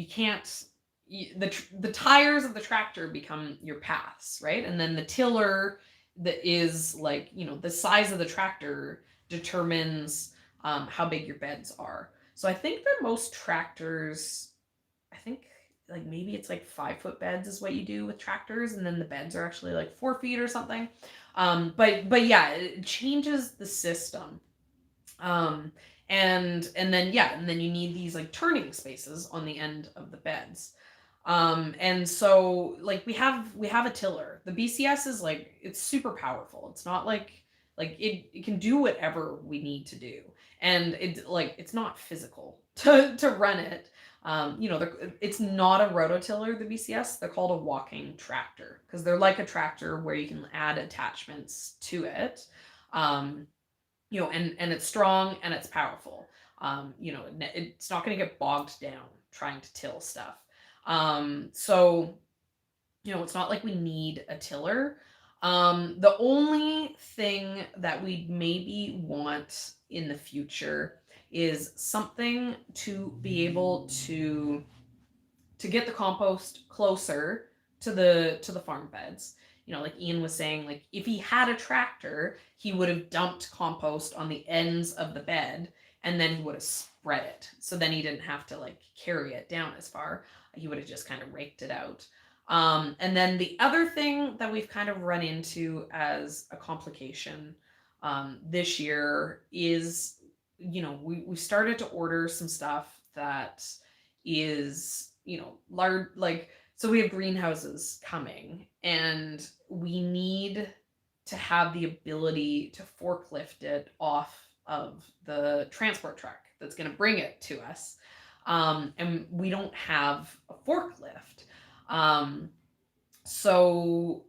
Speaker 2: can't, the tires of the tractor become your paths, right? And then the tiller that is like, the size of the tractor determines how big your beds are. So I think that most tractors, I think like maybe it's like 5 foot beds is what you do with tractors, and then the beds are actually like 4 feet or something. But yeah, it changes the system. Um, and then you need these like turning spaces on the end of the beds. And so like we have a tiller. The BCS is like, it's super powerful. It's not like it can do whatever we need to do. And it's not physical to run it. It's not a rototiller, the BCS. They're called a walking tractor because they're like a tractor where you can add attachments to it. And it's strong and it's powerful. It's not going to get bogged down trying to till stuff. So it's not like we need a tiller. The only thing that we maybe want in the future is something to be able to get the compost closer to the farm beds. Like Ian was saying, like if he had a tractor, he would have dumped compost on the ends of the bed and then he would have spread it. So then he didn't have to like carry it down as far. He would have just kind of raked it out. And then the other thing that we've kind of run into as a complication this year is, we started to order some stuff that is, large, like, so we have greenhouses coming and we need to have the ability to forklift it off of the transport truck that's going to bring it to us. And we don't have a forklift. So,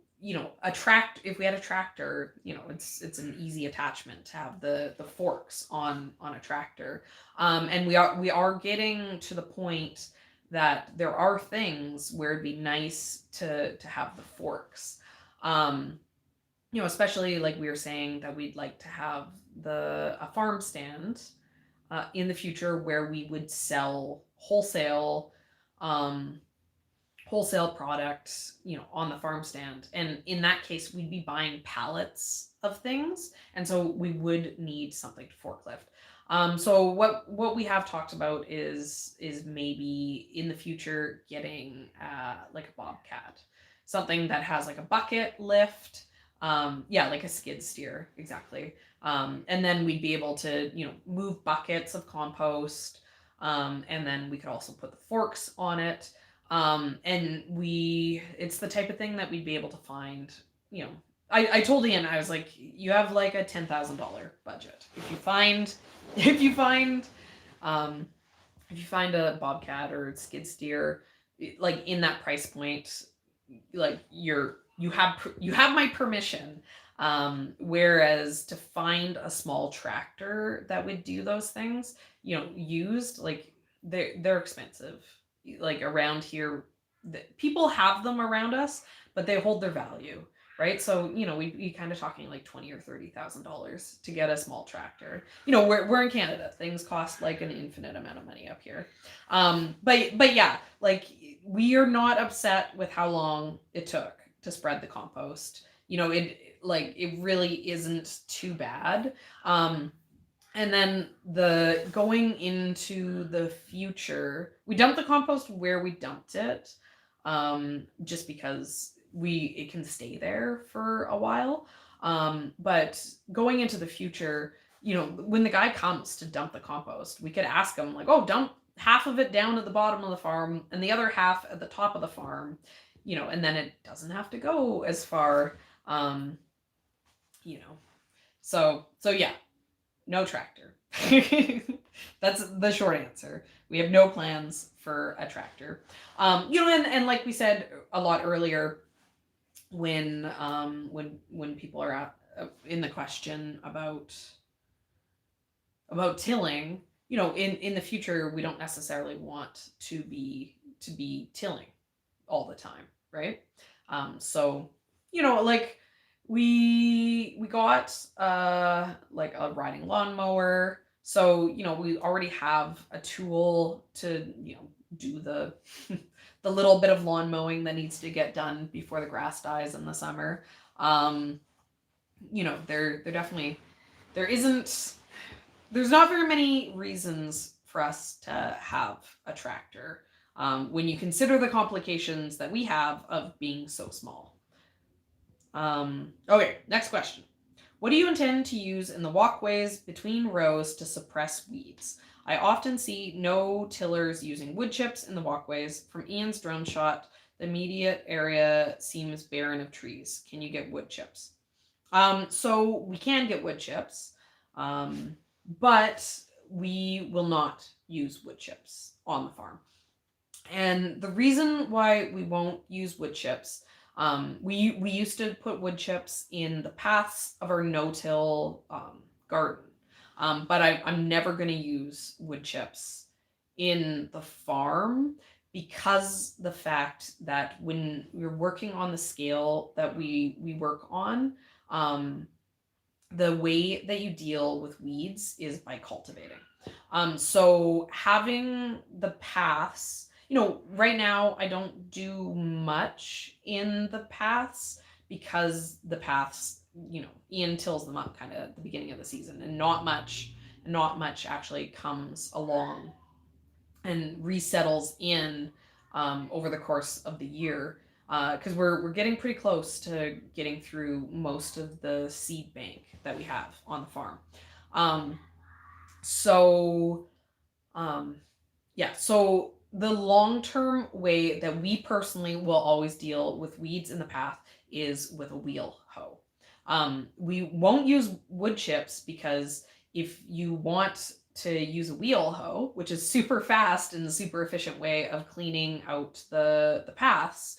Speaker 2: if we had a tractor, it's an easy attachment to have the forks on a tractor. And we are getting to the point that there are things where it'd be nice to have the forks. Especially like we were saying that we'd like to have a farm stand in the future where we would sell wholesale products, on the farm stand. And in that case, we'd be buying pallets of things. And so we would need something to forklift. So what we have talked about is maybe in the future getting like a bobcat, something that has like a bucket lift, like a skid steer, exactly. And then we'd be able to move buckets of compost, and then we could also put the forks on it. And it's the type of thing that we'd be able to find. I told Ian, I was like, you have like a $10,000 budget. If you find a bobcat or a skid steer, like in that price point, like you have my permission. Whereas to find a small tractor that would do those things, used, like they're expensive. Like around here, people have them around us, but they hold their value, right? So we kind of talking like $20,000 or $30,000 to get a small tractor. We're in Canada, things cost like an infinite amount of money up here. But yeah, like we are not upset with how long it took to spread the compost. It really isn't too bad. And then going into the future, we dumped the compost where we dumped it, just because it can stay there for a while. But going into the future, when the guy comes to dump the compost, we could ask him like, oh, dump half of it down at the bottom of the farm and the other half at the top of the farm, and then it doesn't have to go as far, So yeah. No tractor. That's the short answer. We have no plans for a tractor. And like we said a lot earlier, when people are in the question about tilling, in the future, we don't necessarily want to be tilling all the time, right? So like We got like a riding lawnmower. So, we already have a tool to, do the the little bit of lawn mowing that needs to get done before the grass dies in the summer. Um, there definitely there's not very many reasons for us to have a tractor when you consider the complications that we have of being so small. Okay, next question. What do you intend to use in the walkways between rows to suppress weeds? I often see no tillers using wood chips in the walkways. From Ian's drone shot, the immediate area seems barren of trees. Can you get wood chips? So we can get wood chips, but we will not use wood chips on the farm. And the reason why we won't use wood chips, we used to put wood chips in the paths of our no-till garden, but I'm never going to use wood chips in the farm because the fact that when we're working on the scale that we work on, the way that you deal with weeds is by cultivating. So having the paths, right now I don't do much in the paths because the paths, Ian tills them up kind of at the beginning of the season, and not much actually comes along and resettles in over the course of the year, because we're getting pretty close to getting through most of the seed bank that we have on the farm. So yeah, so the long-term way that we personally will always deal with weeds in the path is with a wheel hoe. We won't use wood chips because if you want to use a wheel hoe, which is super fast and a super efficient way of cleaning out the paths,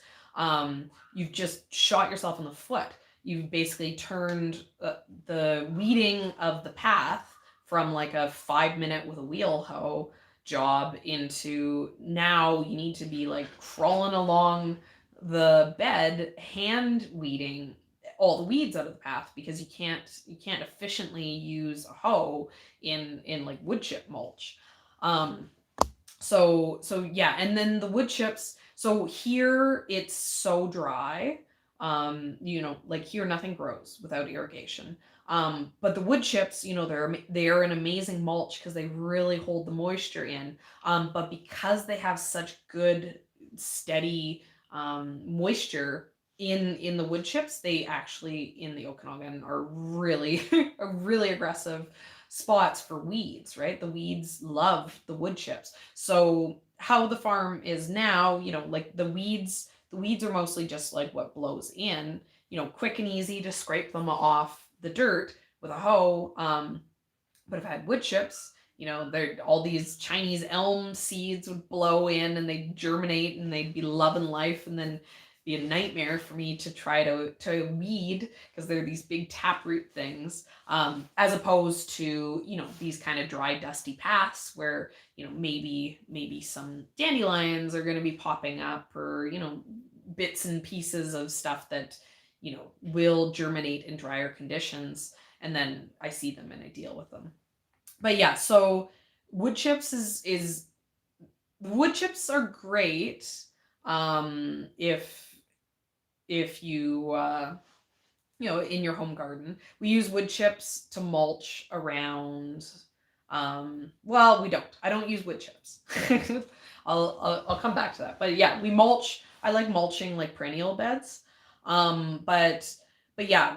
Speaker 2: you've just shot yourself in the foot. You've basically turned the weeding of the path from like a 5-minute with a wheel hoe job into now you need to be like crawling along the bed hand weeding all the weeds out of the path because you can't efficiently use a hoe in like wood chip mulch. So yeah, and then the wood chips, so here it's so dry, like here nothing grows without irrigation. But the wood chips, they're an amazing mulch because they really hold the moisture in. But because they have such good steady moisture in the wood chips, they actually in the Okanagan are really are really aggressive spots for weeds, right? The weeds love the wood chips. So how the farm is now, like the weeds are mostly just like what blows in, quick and easy to scrape them off the dirt with a hoe. But if I had wood chips, they're all these Chinese elm seeds would blow in and they'd germinate and they'd be loving life, and then be a nightmare for me to try to weed because they're these big taproot things, as opposed to these kind of dry dusty paths where maybe some dandelions are going to be popping up, or bits and pieces of stuff that will germinate in drier conditions, and then I see them and I deal with them. But yeah, so wood chips is wood chips are great if you in your home garden. We use wood chips to mulch around. Well, we don't. I don't use wood chips. I'll come back to that. But yeah, we mulch. I like mulching like perennial beds. But yeah.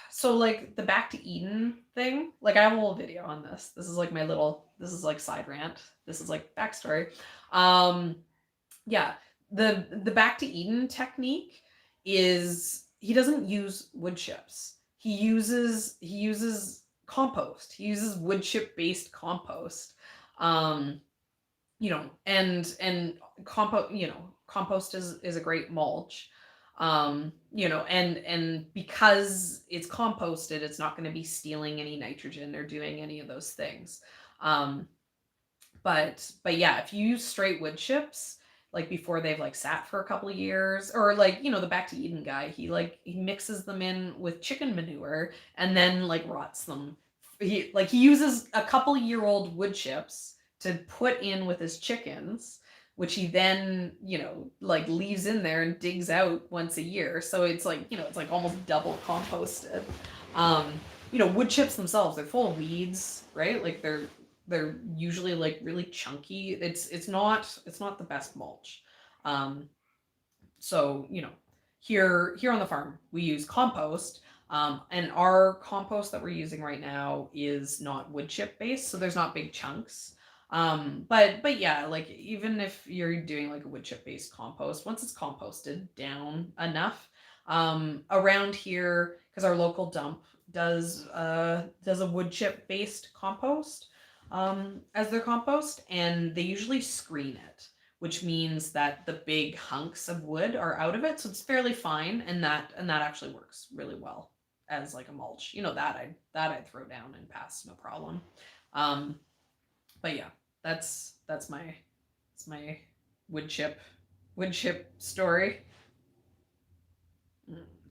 Speaker 2: So like the back to Eden thing, like I have a little video on this. This is like this is like side rant. This is like backstory. Yeah, the back to Eden technique is he doesn't use wood chips. He uses compost. He uses wood chip based compost. And compost is a great mulch. And because it's composted, it's not going to be stealing any nitrogen or doing any of those things. But yeah, if you use straight wood chips, like before they've like sat for a couple of years, or like, you know, the Back to Eden guy, he mixes them in with chicken manure and then like rots them. He uses a couple-year-old wood chips to put in with his chickens, which he then, you know, like leaves in there and digs out once a year. So it's like, you know, it's like almost double composted. You know, wood chips themselves, they're full of weeds, right? Like they're usually like really chunky. It's not the best mulch. So, you know, here on the farm, we use compost. And our compost that we're using right now is not wood chip based, so there's not big chunks. But yeah, like even if you're doing like a wood chip based compost, once it's composted down enough, around here, because our local dump does a wood chip based compost as their compost, and they usually screen it, which means that the big hunks of wood are out of it, so it's fairly fine, and that actually works really well as like a mulch. You know, that I'd throw down and pass no problem. But yeah, that's my wood chip story.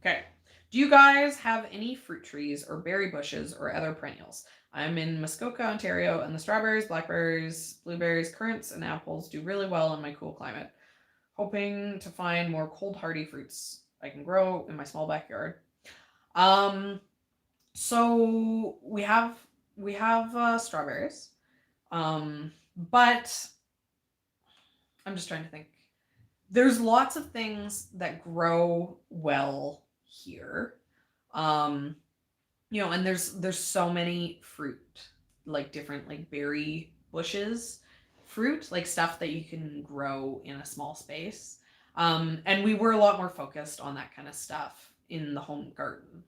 Speaker 2: Okay. Do you guys have any fruit trees or berry bushes or other perennials? I'm in Muskoka, Ontario, and the strawberries, blackberries, blueberries, currants, and apples do really well in my cool climate. Hoping to find more cold hardy fruits I can grow in my small backyard. So we have strawberries, but I'm just trying to think. There's lots of things that grow well here. You know, and there's so many fruit, like different like berry bushes, fruit, like stuff that you can grow in a small space. And we were a lot more focused on that kind of stuff in the home garden.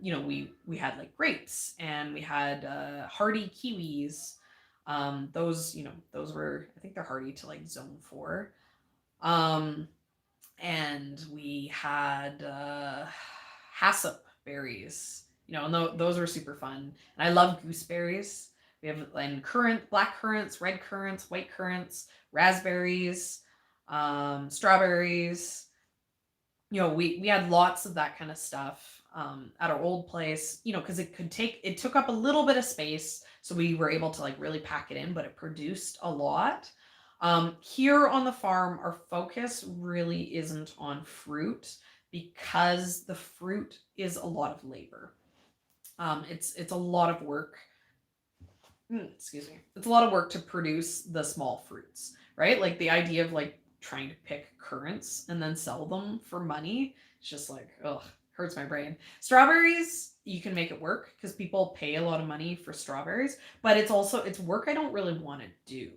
Speaker 2: You know, we had like grapes, and we had hardy kiwis. Those, you know, those were, I think they're hardy to like zone 4. And we had hassop berries, you know, and those were super fun. And I love gooseberries. We have black currants, red currants, white currants, raspberries, strawberries. You know, we had lots of that kind of stuff at our old place, you know, because it took up a little bit of space, so we were able to like really pack it in, but it produced a lot. Here on the farm, our focus really isn't on fruit, because the fruit is a lot of labor. It's a lot of work. Excuse me. It's a lot of work to produce the small fruits, right? Like the idea of like trying to pick currants and then sell them for money, it's just like, ugh, hurts my brain. Strawberries, you can make it work because people pay a lot of money for strawberries, but it's work I don't really want to do.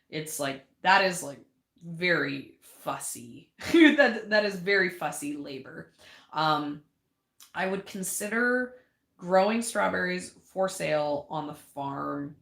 Speaker 2: It's like, that is like very fussy. that is very fussy labor. I would consider growing strawberries for sale on the farm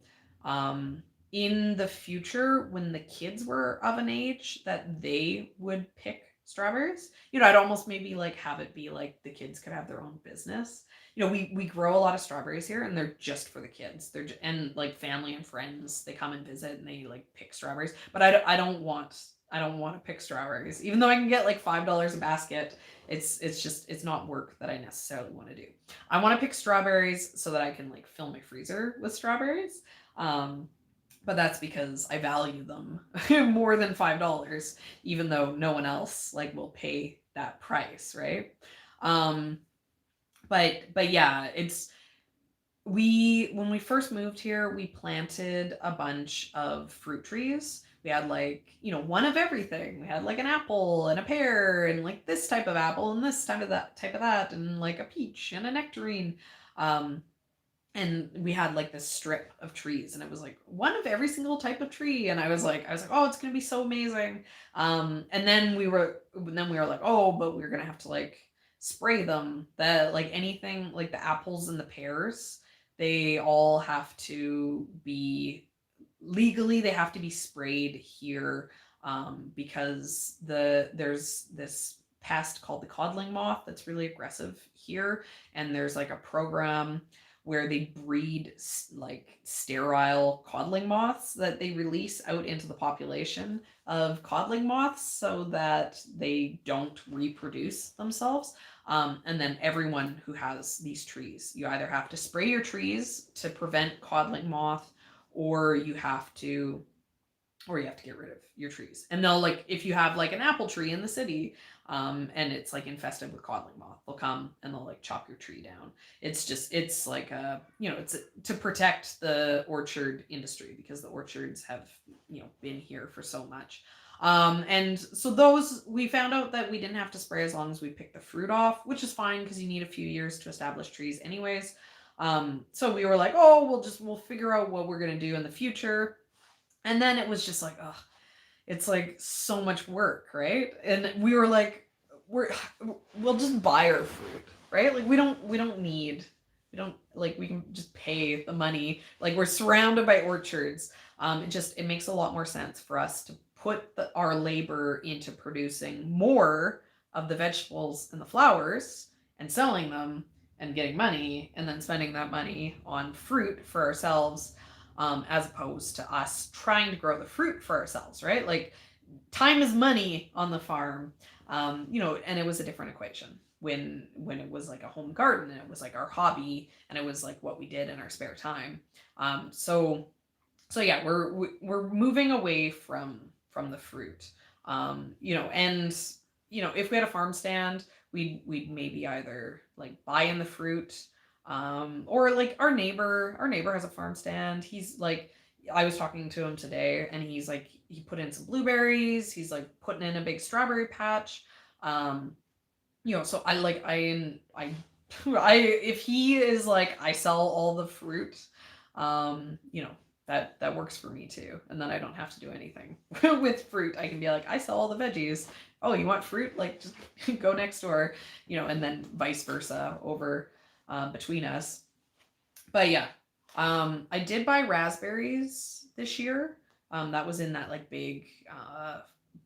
Speaker 2: in the future when the kids were of an age that they would pick strawberries. You know, I'd almost maybe like have it be like the kids could have their own business. You know, we grow a lot of strawberries here, and they're just for the kids. And like family and friends, they come and visit and they like pick strawberries. But I don't want to pick strawberries, even though I can get like $5 a basket. It's not work that I necessarily want to do. I want to pick strawberries so that I can like fill my freezer with strawberries. But that's because I value them more than $5, even though no one else like will pay that price, right? But yeah, when we first moved here, we planted a bunch of fruit trees. We had like, you know, one of everything. We had like an apple and a pear and like this type of apple and this type of that and like a peach and a nectarine. And we had like this strip of trees, and it was like one of every single type of tree. And I was like, oh, it's gonna be so amazing. And then we were like, oh, but we're gonna have to like spray them. Like anything like the apples and the pears, they all have to be legally, they have to be sprayed here, because there's this pest called the codling moth that's really aggressive here, and there's like a program where they breed like sterile codling moths that they release out into the population of codling moths so that they don't reproduce themselves. And then everyone who has these trees, you either have to spray your trees to prevent codling moth, or you have to get rid of your trees. And they'll like, if you have like an apple tree in the city, and it's like infested with codling moth, they'll come and they'll like chop your tree down. It's like a, it's to protect the orchard industry, because the orchards have, been here for so much. And so those, we found out that we didn't have to spray as long as we picked the fruit off, which is fine because you need a few years to establish trees anyways. So we were like, oh, we'll figure out what we're going to do in the future. And then it was just like, oh, it's like so much work, right? And we were like, we'll just buy our fruit, right? Like we don't like, we can just pay the money. Like we're surrounded by orchards. It makes a lot more sense for us to put our labor into producing more of the vegetables and the flowers and selling them and getting money, and then spending that money on fruit for ourselves, as opposed to us trying to grow the fruit for ourselves, right? Like time is money on the farm, and it was a different equation when it was like a home garden, and it was like our hobby, and it was like what we did in our spare time. So yeah, we're moving away from the fruit, and if we had a farm stand, we'd maybe either like buy in the fruit, or like our neighbor has a farm stand. He's like, I was talking to him today, and he's like, he put in some blueberries. He's like putting in a big strawberry patch. So if he is like, I sell all the fruit, that works for me too. And then I don't have to do anything with fruit. I can be like, I sell all the veggies. Oh, you want fruit? Like just go next door, and then vice versa over, between us. But yeah, I did buy raspberries this year. That was in that like big,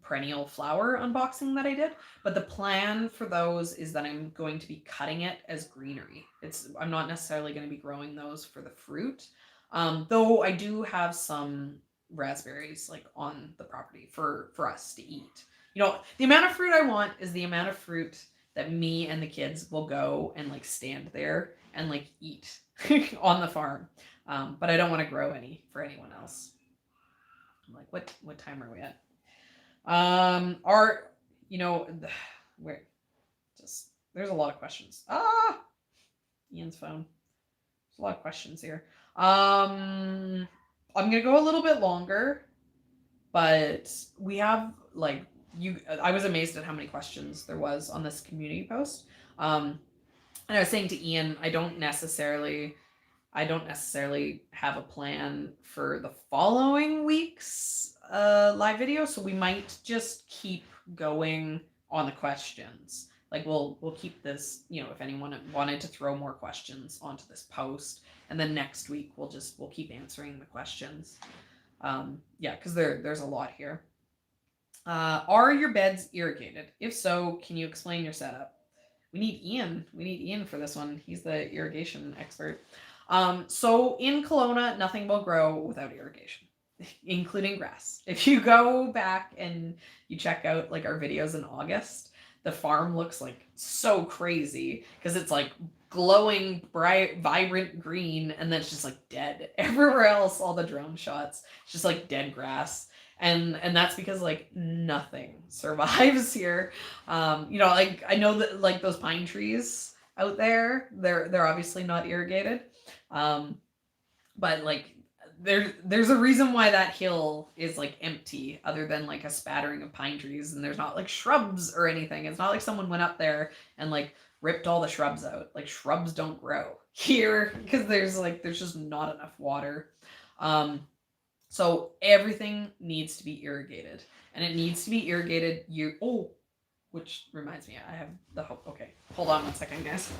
Speaker 2: perennial flower unboxing that I did. But the plan for those is that I'm going to be cutting it as greenery. I'm not necessarily going to be growing those for the fruit. Though I do have some raspberries like on the property for us to eat. The amount of fruit I want is the amount of fruit that me and the kids will go and like stand there and like eat on the farm. But I don't want to grow any for anyone else. I'm like, what time are we at? There's a lot of questions. Ian's phone. There's a lot of questions here. I'm gonna go a little bit longer, but we have like I was amazed at how many questions there was on this community post. And I was saying to Ian, I don't necessarily have a plan for the following week's live video, so we might just keep going on the questions. Like we'll keep this, if anyone wanted to throw more questions onto this post, and then next week we'll keep answering the questions. Because there's a lot here. Are your beds irrigated? If so, can you explain your setup? We need Ian for this one. He's the irrigation expert. So in Kelowna, nothing will grow without irrigation, including grass. If you go back and you check out like our videos in August, the farm looks like so crazy because it's like glowing, bright, vibrant green, and then it's just like dead. Everywhere else, all the drone shots, it's just like dead grass. And that's because like nothing survives here. Like I know that like those pine trees out there, they're obviously not irrigated. But like there's a reason why that hill is like empty, other than like a spattering of pine trees, and there's not like shrubs or anything. It's not like someone went up there and like ripped all the shrubs out. Like shrubs don't grow here because there's just not enough water. So everything needs to be irrigated, and it needs to be irrigated which reminds me, I have the hope. Okay, hold on one second, guys.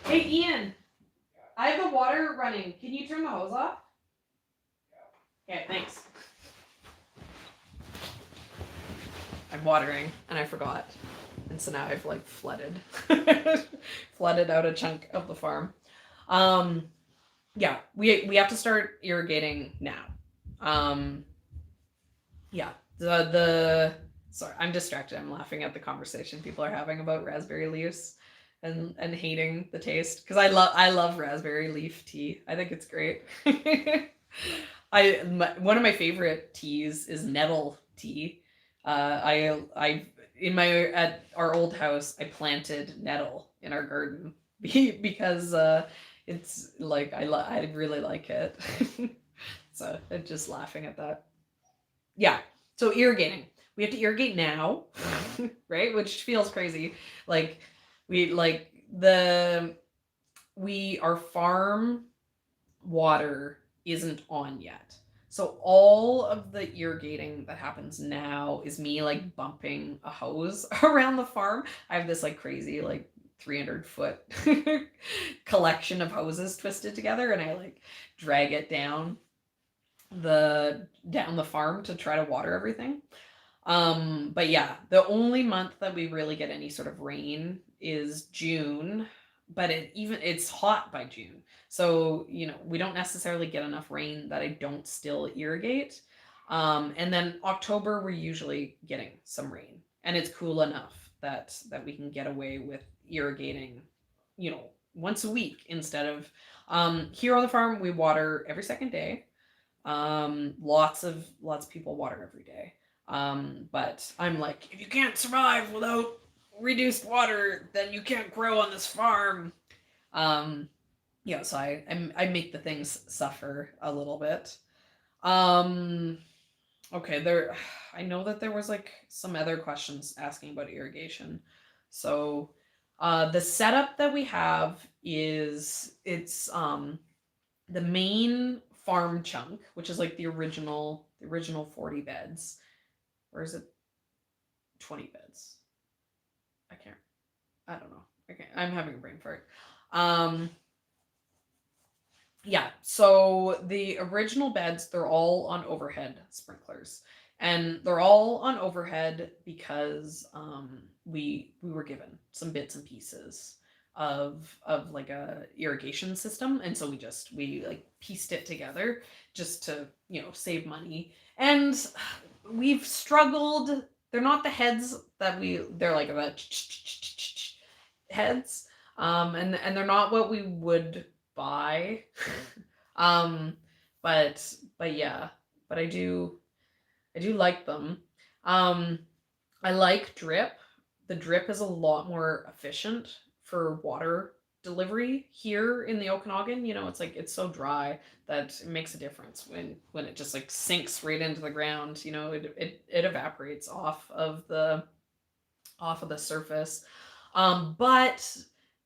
Speaker 2: Hey, Ian, I have the water running. Can you turn the hose off? Okay, thanks. I'm watering, and I forgot. And So now I've like flooded out a chunk of the farm. Yeah, we have to start irrigating now. Yeah, the sorry, I'm distracted. I'm laughing at the conversation people are having about raspberry leaves and hating the taste, because I love raspberry leaf tea. I think it's great. One of my favorite teas is nettle tea. I at our old house I planted nettle in our garden because it's like I really like it. So I'm just laughing at that. Yeah. So irrigating. We have to irrigate now, right? Which feels crazy. Like our farm water isn't on yet. So all of the irrigating that happens now is me like bumping a hose around the farm. I have this like crazy like 300-foot collection of hoses twisted together, and I like drag it down the farm to try to water everything. But yeah, the only month that we really get any sort of rain is June, but it's hot by June. So, we don't necessarily get enough rain that I don't still irrigate. And then October, we're usually getting some rain, and it's cool enough that we can get away with irrigating, once a week instead of, here on the farm, we water every second day. Lots of people water every day. But I'm like, if you can't survive without reduced water, then you can't grow on this farm. Yeah, so I make the things suffer a little bit. Okay, I know that there was like some other questions asking about irrigation. So the setup that we have is it's the main farm chunk, which is like the original 40 beds. Or is it 20 beds? I don't know. Okay, I'm having a brain fart. Yeah, so the original beds, they're all on overhead sprinklers. And they're all on overhead because we were given some bits and pieces of like a irrigation system, and so we like pieced it together just to save money. And we've struggled. They're not the heads that they're like about heads, and they're not what we would buy. But yeah, but I do like them. I like drip. The drip is a lot more efficient for water delivery here in the Okanagan. It's so dry that it makes a difference when it just like sinks right into the ground. It evaporates off of the surface. But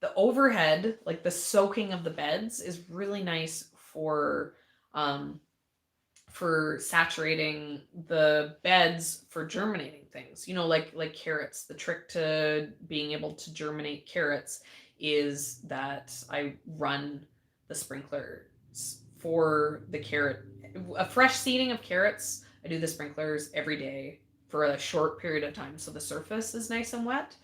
Speaker 2: the overhead, like the soaking of the beds, is really nice for saturating the beds for germinating things. Like carrots. The trick to being able to germinate carrots is that I run the sprinklers for the carrot. A fresh seeding of carrots, I do the sprinklers every day for a short period of time, so the surface is nice and wet.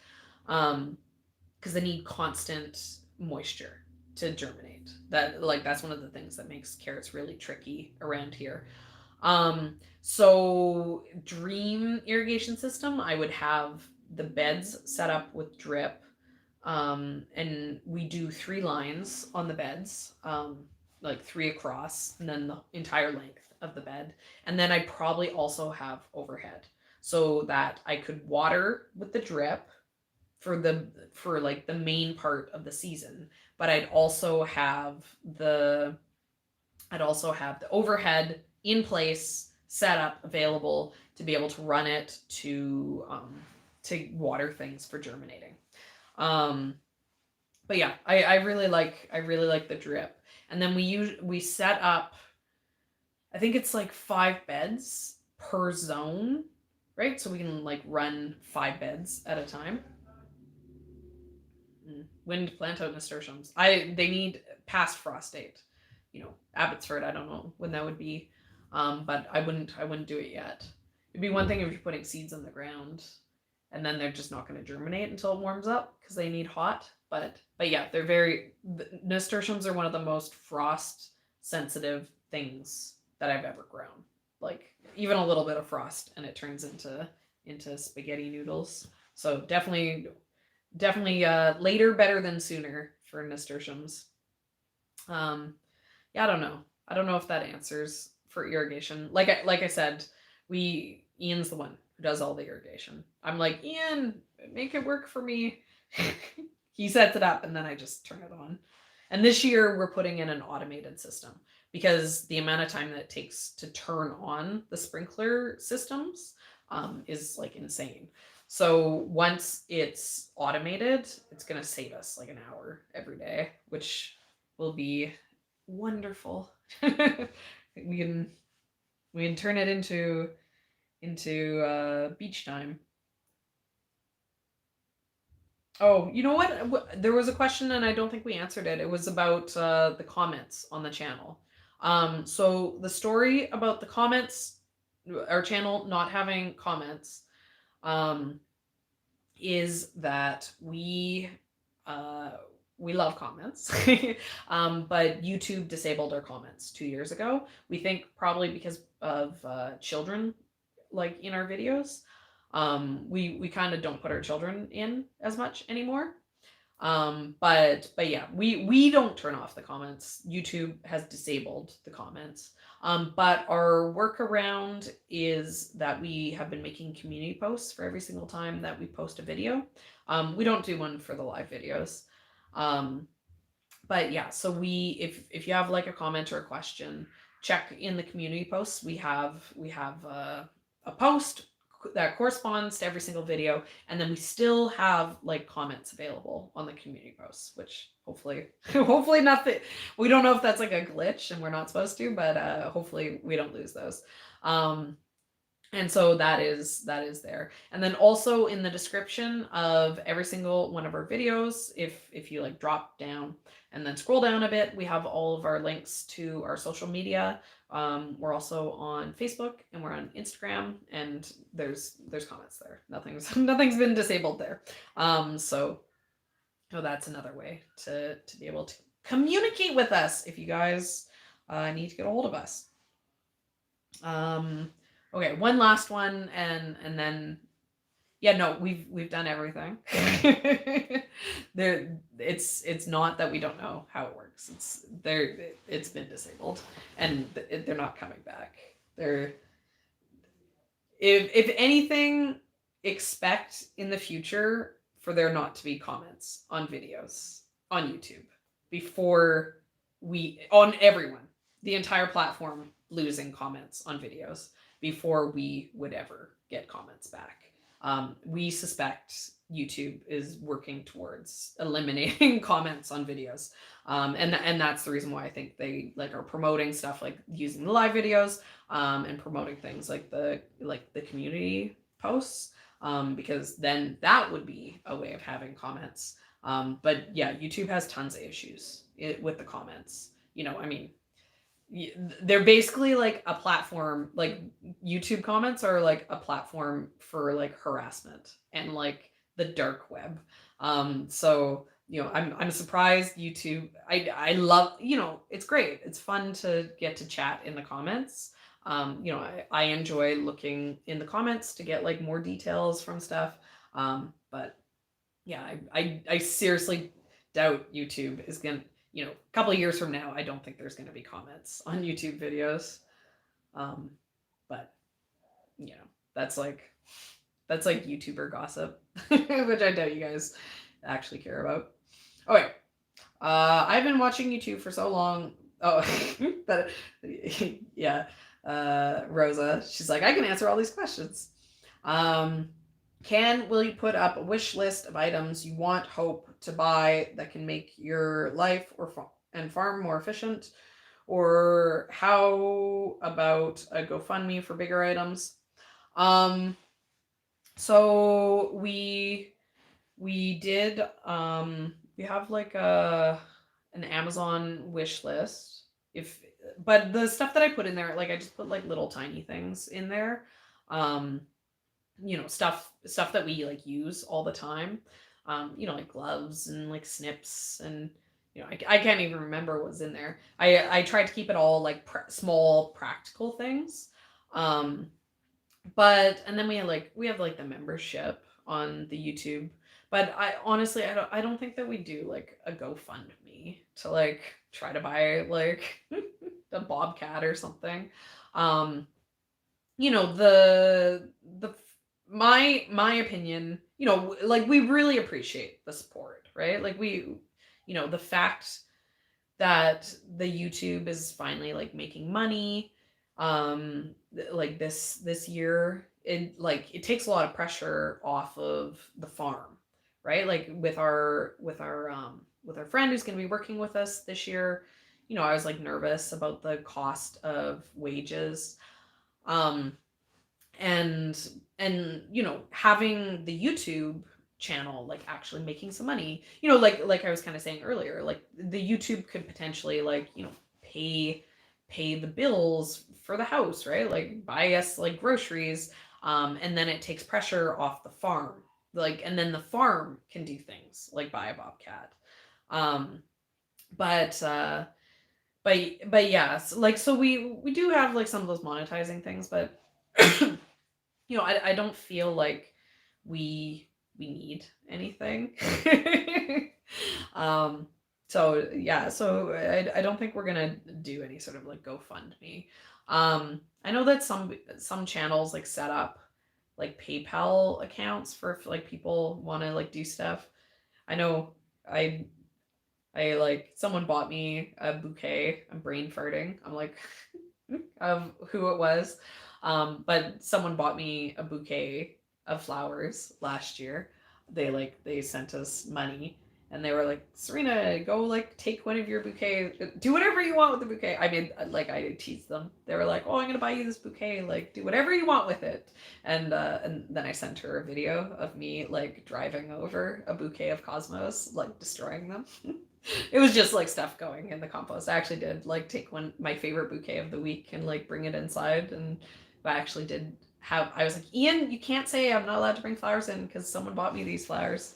Speaker 2: Because they need constant moisture to germinate. That's one of the things that makes carrots really tricky around here. So dream irrigation system, I would have the beds set up with drip, and we do 3 lines on the beds, like 3 across, and then the entire length of the bed. And then I probably also have overhead so that I could water with the drip for like the main part of the season, but I'd also have the overhead in place, set up, available to be able to run it to water things for germinating. But yeah, I really like the drip. And then we set up, I think it's like 5 beds per zone, right? So we can like run 5 beds at a time. When to plant out nasturtiums? They need past frost date. Abbotsford, I don't know when that would be, but I wouldn't do it yet. It'd be one thing if you're putting seeds in the ground, and then they're just not going to germinate until it warms up because they need hot. But yeah, nasturtiums are one of the most frost sensitive things that I've ever grown. Like even a little bit of frost and it turns into spaghetti noodles. So definitely later better than sooner for nasturtiums. Yeah, I don't know if that answers for irrigation. Like I said, Ian's the one who does all the irrigation. I'm like, Ian, make it work for me. He sets it up and then I just turn it on. And this year we're putting in an automated system because the amount of time that it takes to turn on the sprinkler systems is like insane. So once it's automated, it's going to save us like an hour every day, which will be wonderful. we can turn it into beach time. Oh, you know what? There was a question and I don't think we answered it. It was about the comments on the channel. So the story about the comments, our channel not having comments, is that we love comments, but YouTube disabled our comments 2 years ago. We think probably because of children like in our videos. We kind of don't put our children in as much anymore. But yeah, we don't turn off the comments. YouTube has disabled the comments. But our workaround is that we have been making community posts for every single time that we post a video. We don't do one for the live videos. But yeah, so if you have like a comment or a question, check in the community posts. We have a post that corresponds to every single video, and then we still have like comments available on the community posts, which hopefully nothing, we don't know if that's like a glitch and we're not supposed to, but hopefully we don't lose those. And so that is there. And then also in the description of every single one of our videos, if you like drop down and then scroll down a bit, we have all of our links to our social media. We're also on Facebook and we're on Instagram, and there's comments there. Nothing's been disabled there. So that's another way to be able to communicate with us if you guys need to get a hold of us. Okay, one last one, and then, yeah, no, we've done everything. It's not that we don't know how it works. It's been disabled, and they're not coming back. If anything, expect in the future for there not to be comments on videos on YouTube before on everyone, the entire platform losing comments on videos before we would ever get comments back. We suspect YouTube is working towards eliminating comments on videos. And that's the reason why I think they like are promoting stuff like using the live videos, and promoting things like the community posts, because then that would be a way of having comments. But yeah, YouTube has tons of issues with the comments. I mean, they're basically like a platform, like YouTube comments are like a platform for like harassment and like the dark web. So I'm surprised YouTube, I love, it's great, it's fun to get to chat in the comments. I enjoy looking in the comments to get like more details from stuff. But yeah, I seriously doubt YouTube is gonna, a couple of years from now, I don't think there's going to be comments on YouTube videos. But that's like YouTuber gossip, which I doubt you guys actually care about. Okay. I've been watching YouTube for so long. Oh, that, yeah. Rosa, she's like, I can answer all these questions. Will you put up a wish list of items you want Hope to buy that can make your life and farm more efficient? Or how about a GoFundMe for bigger items? So we did, we have like an Amazon wish list. But the stuff that I put in there, like I just put like little tiny things in there. stuff that we like use all the time. Like gloves and like snips and I can't even remember what was in there. I tried to keep it all like small practical things. But and then we have like the membership on the YouTube. But I honestly I don't think that we do like a GoFundMe to like try to buy like a bobcat or something. The my opinion, like we really appreciate the support, right? Like the fact that the YouTube is finally like making money, like this year, it takes a lot of pressure off of the farm, right? Like with our friend who's going to be working with us this year, I was like nervous about the cost of wages, and having the YouTube channel like actually making some money, like I was kind of saying earlier, like the YouTube could potentially like pay the bills for the house, right? Like buy us like groceries, and then it takes pressure off the farm, like, and then the farm can do things like buy a bobcat. But yeah, so we do have like some of those monetizing things, but I don't feel like we need anything. So yeah, so I don't think we're gonna do any sort of like GoFundMe. I know that some channels like set up like PayPal accounts for if like people want to like do stuff. I know I like someone bought me a bouquet. I'm brain farting. I'm like of who it was. But someone bought me a bouquet of flowers last year. They sent us money and they were like, Serina, go like take one of your bouquets, do whatever you want with the bouquet. I mean, like I teased them. They were like, oh, I'm gonna buy you this bouquet, like do whatever you want with it. And then I sent her a video of me like driving over a bouquet of cosmos, like destroying them. It was just like stuff going in the compost. I actually did like take my favorite bouquet of the week and like bring it inside, and I actually did I was like, Ian, you can't say I'm not allowed to bring flowers in because someone bought me these flowers.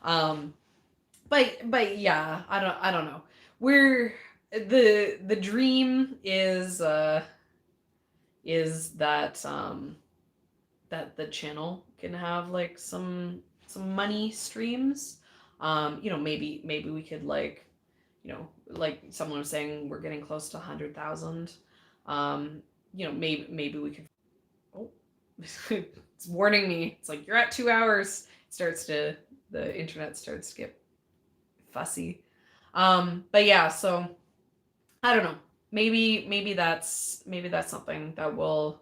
Speaker 2: But yeah, I don't know. We're the dream is that that the channel can have like some money streams. Maybe we could like, like someone was saying, we're getting close to 100,000. Maybe we could. Oh, it's warning me. It's like you're at 2 hours. The internet starts to get fussy. But yeah, so I don't know. Maybe that's something that we'll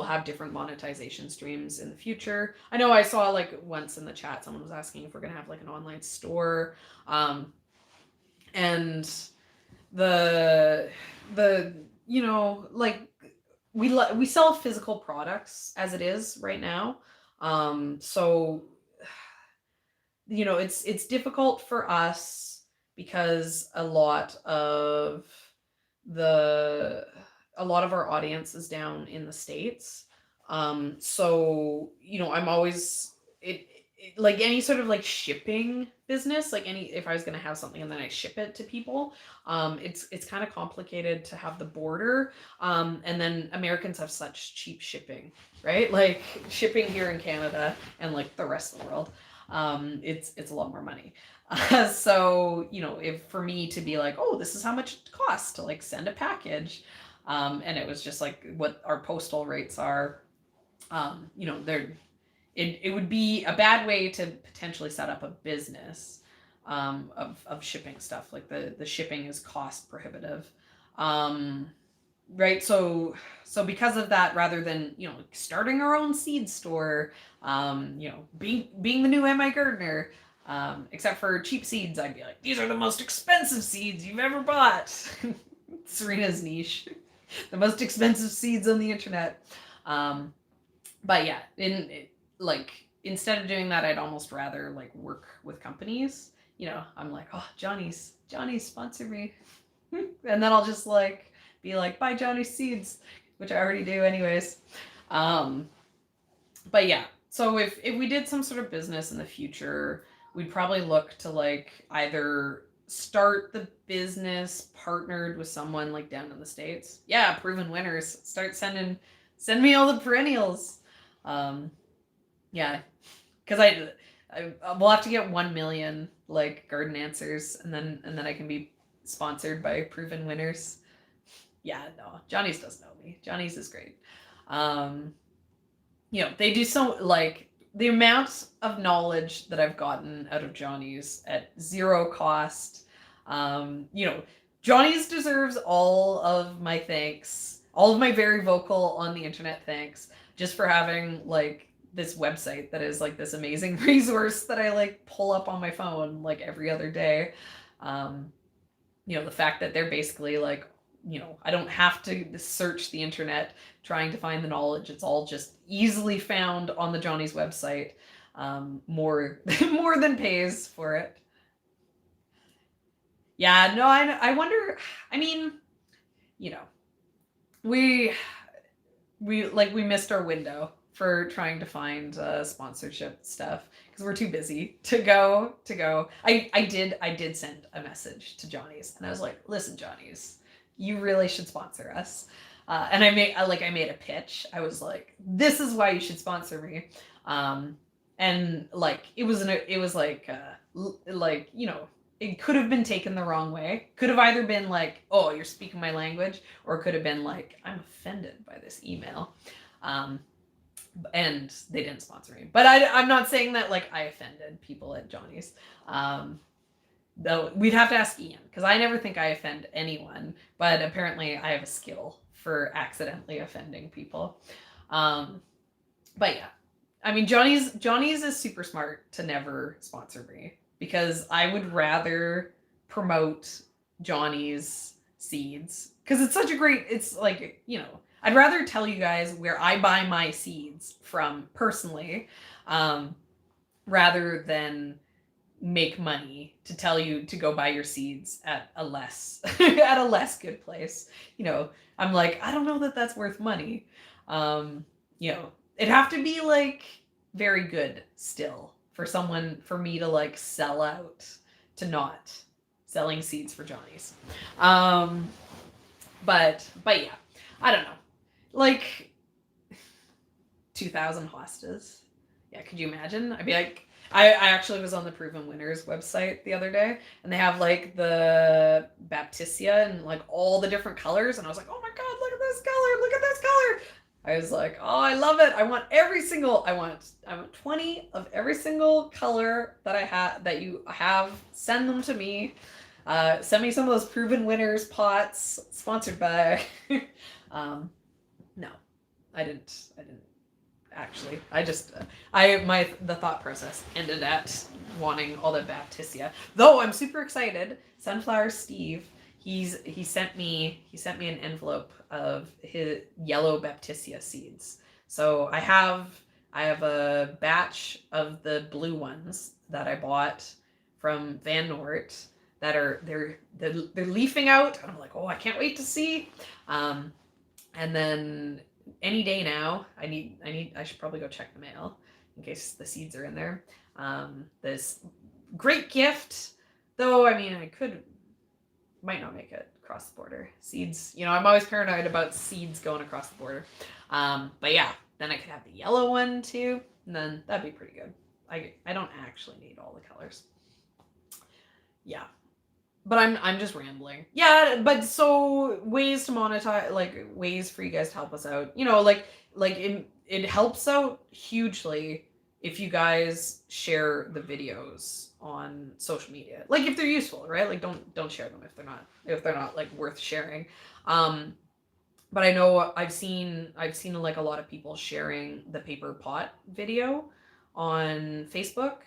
Speaker 2: have different monetization streams in the future. I know I saw like once in the chat someone was asking if we're gonna have like an online store, and the like we sell physical products as it is right now, so it's difficult for us because a lot of our audience is down in the States. So I'm always like any sort of like shipping business, like if I was going to have something and then I ship it to people, it's kind of complicated to have the border, and then Americans have such cheap shipping, right? Like shipping here in Canada and like the rest of the world, it's a lot more money. So if for me to be like, oh, this is how much it costs to like send a package, and it was just like what our postal rates are, it would be a bad way to potentially set up a business, of shipping stuff. Like the shipping is cost prohibitive, right? So because of that, rather than starting our own seed store, being the new MI Gardener, except for cheap seeds, I'd be like, these are the most expensive seeds you've ever bought. Serina's niche, the most expensive seeds on the internet. But yeah, instead of doing that, I'd almost rather like work with companies. I'm like, oh, Johnny's sponsor me, and then I'll just like be like, buy Johnny's seeds, which I already do anyways. but yeah, so if we did some sort of business in the future, we'd probably look to like either start the business partnered with someone like down in the States. Yeah, proven winners. Send me all the perennials. Yeah, because I will have to get 1 million like garden answers, and then I can be sponsored by proven winners. Yeah, no, Johnny's does know me. Johnny's is great. They do so like the amount of knowledge that I've gotten out of Johnny's at zero cost. Johnny's deserves all of my thanks, all of my very vocal on the internet thanks, just for having like this website that is like this amazing resource that I like pull up on my phone like every other day. The fact that they're basically like, I don't have to search the internet trying to find the knowledge. It's all just easily found on the Johnny's website. More than pays for it. Yeah, no, I wonder. I mean, we missed our window for trying to find sponsorship stuff because we're too busy to go. I did send a message to Johnny's and I was like, listen, Johnny's, you really should sponsor us. And I made a pitch. I was like, this is why you should sponsor me. And like it was it could have been taken the wrong way. Could have either been like, oh, you're speaking my language, or it could have been like, I'm offended by this email. And they didn't sponsor me. But I'm not saying that like I offended people at Johnny's. Though we'd have to ask Ian, because I never think I offend anyone, but apparently I have a skill for accidentally offending people. But yeah, I mean, Johnny's is super smart to never sponsor me, because I would rather promote Johnny's seeds, because it's such a great, it's like, I'd rather tell you guys where I buy my seeds from personally, rather than make money to tell you to go buy your seeds at a less at a less good place. I'm like, I don't know that that's worth money. It'd have to be like very good still for me to like sell out to not selling seeds for Johnny's. But yeah, I don't know. Like 2,000 hostas. Yeah, could you imagine? I'd be like, I actually was on the Proven Winners website the other day, and they have like the Baptisia and like all the different colors, and I was like, oh my god, look at this color, look at this color. I was like, oh, I love it. I want 20 of every single color that you have. Send them to me. Send me some of those Proven Winners pots, sponsored by. No, I didn't actually. The thought process ended at wanting all the Baptisia. Though I'm super excited. Sunflower Steve, he sent me an envelope of his yellow Baptisia seeds. So I have a batch of the blue ones that I bought from Van Noort that they're leafing out, and I'm like, oh, I can't wait to see. And then any day now, I should probably go check the mail in case the seeds are in there. This great gift, though. I mean, might not make it across the border. Seeds, I'm always paranoid about seeds going across the border. But yeah, then I could have the yellow one too, and then that'd be pretty good. I don't actually need all the colors. Yeah. But I'm just rambling. Yeah, but so ways to monetize, like ways for you guys to help us out. It helps out hugely if you guys share the videos on social media. Like if they're useful, right? Like don't share them if they're not like worth sharing. But I know I've seen like a lot of people sharing the paper pot video on Facebook,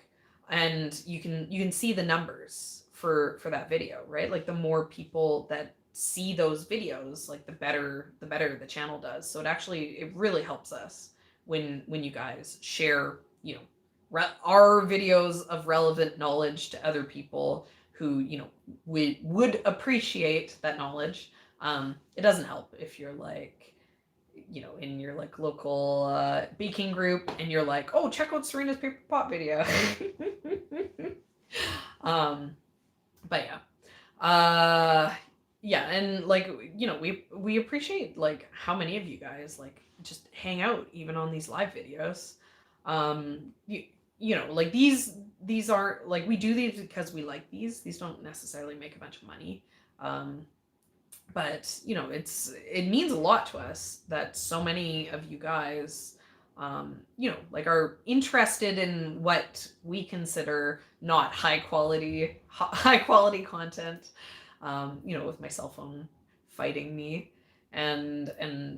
Speaker 2: and you can see the numbers for that video, right? Like the more people that see those videos, like the better the channel does. So it really helps us when you guys share, our videos of relevant knowledge to other people who, would appreciate that knowledge. It doesn't help if you're like, you know, in your like local baking group, and you're like, oh, check out Serina's paper pot video. But yeah, and like, you know, we appreciate like how many of you guys like just hang out even on these live videos. You know, like these aren't like, we do these because we like these don't necessarily make a bunch of money. But you know, it means a lot to us that so many of you guys you know, like are interested in what we consider not high quality content. You know, with my cell phone fighting me, and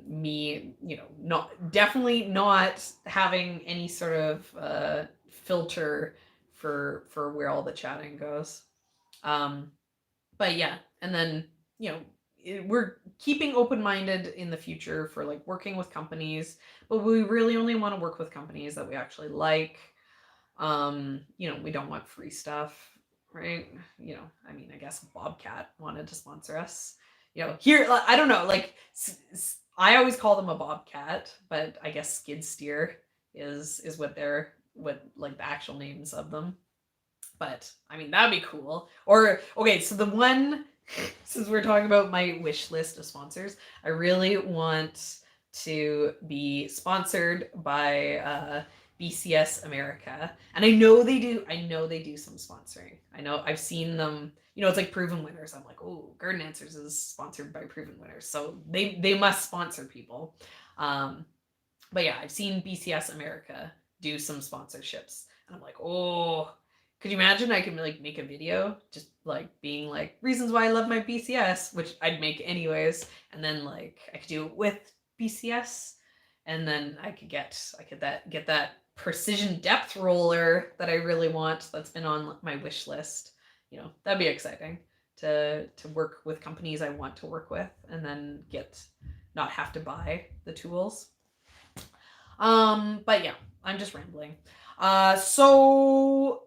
Speaker 2: me, you know, definitely not having any sort of filter for where all the chatting goes. But yeah, and then, you know, we're keeping open-minded in the future for like working with companies, but we really only want to work with companies that we actually like. You know, we don't want free stuff, right? You know, I mean, I guess Bobcat wanted to sponsor us. You know, here, I don't know, like I always call them a Bobcat, but I guess Skid Steer is what like the actual names of them. But I mean, that'd be cool. Or okay, so the one, since we're talking about my wish list of sponsors, I really want to be sponsored by BCS America. And I know they do some sponsoring. I know I've seen them, you know, it's like Proven Winners. I'm like, oh, Garden Answers is sponsored by Proven Winners. So they must sponsor people. But yeah, I've seen BCS America do some sponsorships. And I'm like, oh, could you imagine I could like make a video just like being like reasons why I love my BCS, which I'd make anyways, and then like I could do it with BCS, and then I could get that precision depth roller that I really want, that's been on my wish list. You know, that'd be exciting to work with companies I want to work with, and then not have to buy the tools. But yeah, I'm just rambling. So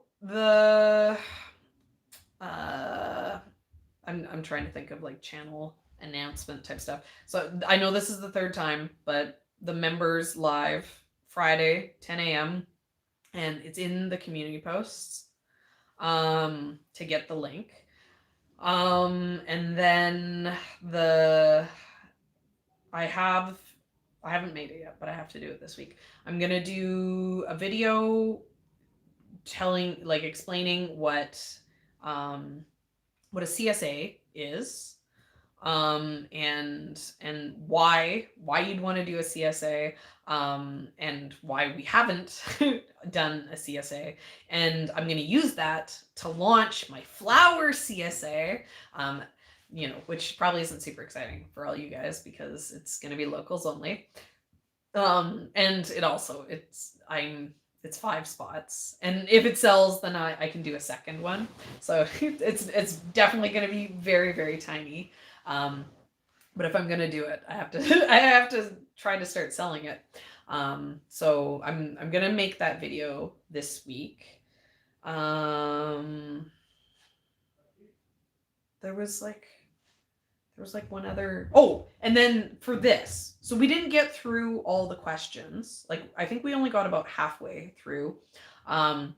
Speaker 2: I'm trying to think of like channel announcement type stuff. So I know this is the third time, but the members live Friday 10 a.m. and it's in the community posts to get the link. And then I haven't made it yet, but I have to do it this week. I'm gonna do a video explaining what a CSA is, and why you'd want to do a CSA, and why we haven't done a CSA, and I'm going to use that to launch my flower CSA, you know, which probably isn't super exciting for all you guys because it's going to be locals only, and it's 5 spots, and if it sells, then I can do a second one. So it's definitely going to be very, very tiny. But if I'm going to do it, I have to try to start selling it. So I'm going to make that video this week. There was one other. Oh, and then for this, so we didn't get through all the questions. Like, I think we only got about halfway through. So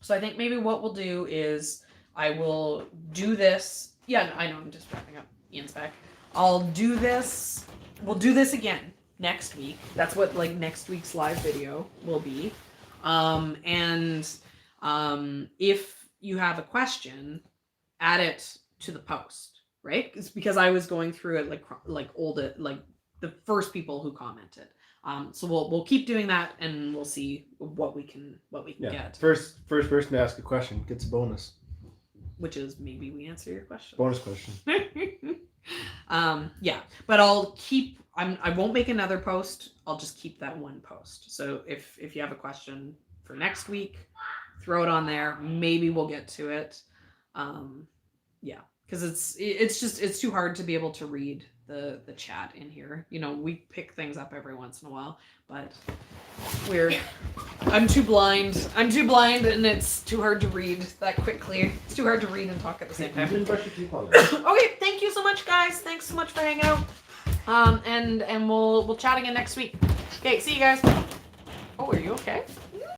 Speaker 2: I think maybe what we'll do is I will do this. Yeah, I know, I'm just wrapping up. Ian's back. I'll do this. We'll do this again next week. That's what like next week's live video will be. And if you have a question, add it to the post. Right? It's because I was going through it like the first people who commented. So we'll keep doing that, and we'll see what we can get.
Speaker 1: First person to ask a question gets a bonus.
Speaker 2: Which is maybe we answer your question.
Speaker 1: Bonus question.
Speaker 2: Yeah, but I won't make another post. I'll just keep that one post. So if you have a question for next week, throw it on there. Maybe we'll get to it. Yeah. Because it's too hard to be able to read the chat in here. You know, we pick things up every once in a while, but I'm too blind, and it's too hard to read that quickly. It's too hard to read and talk at the same time.
Speaker 1: You didn't brush your teeth on that.
Speaker 2: Okay, thank you so much, guys. Thanks so much for hanging out. And we'll chat again next week. Okay, see you guys. Oh, are you okay?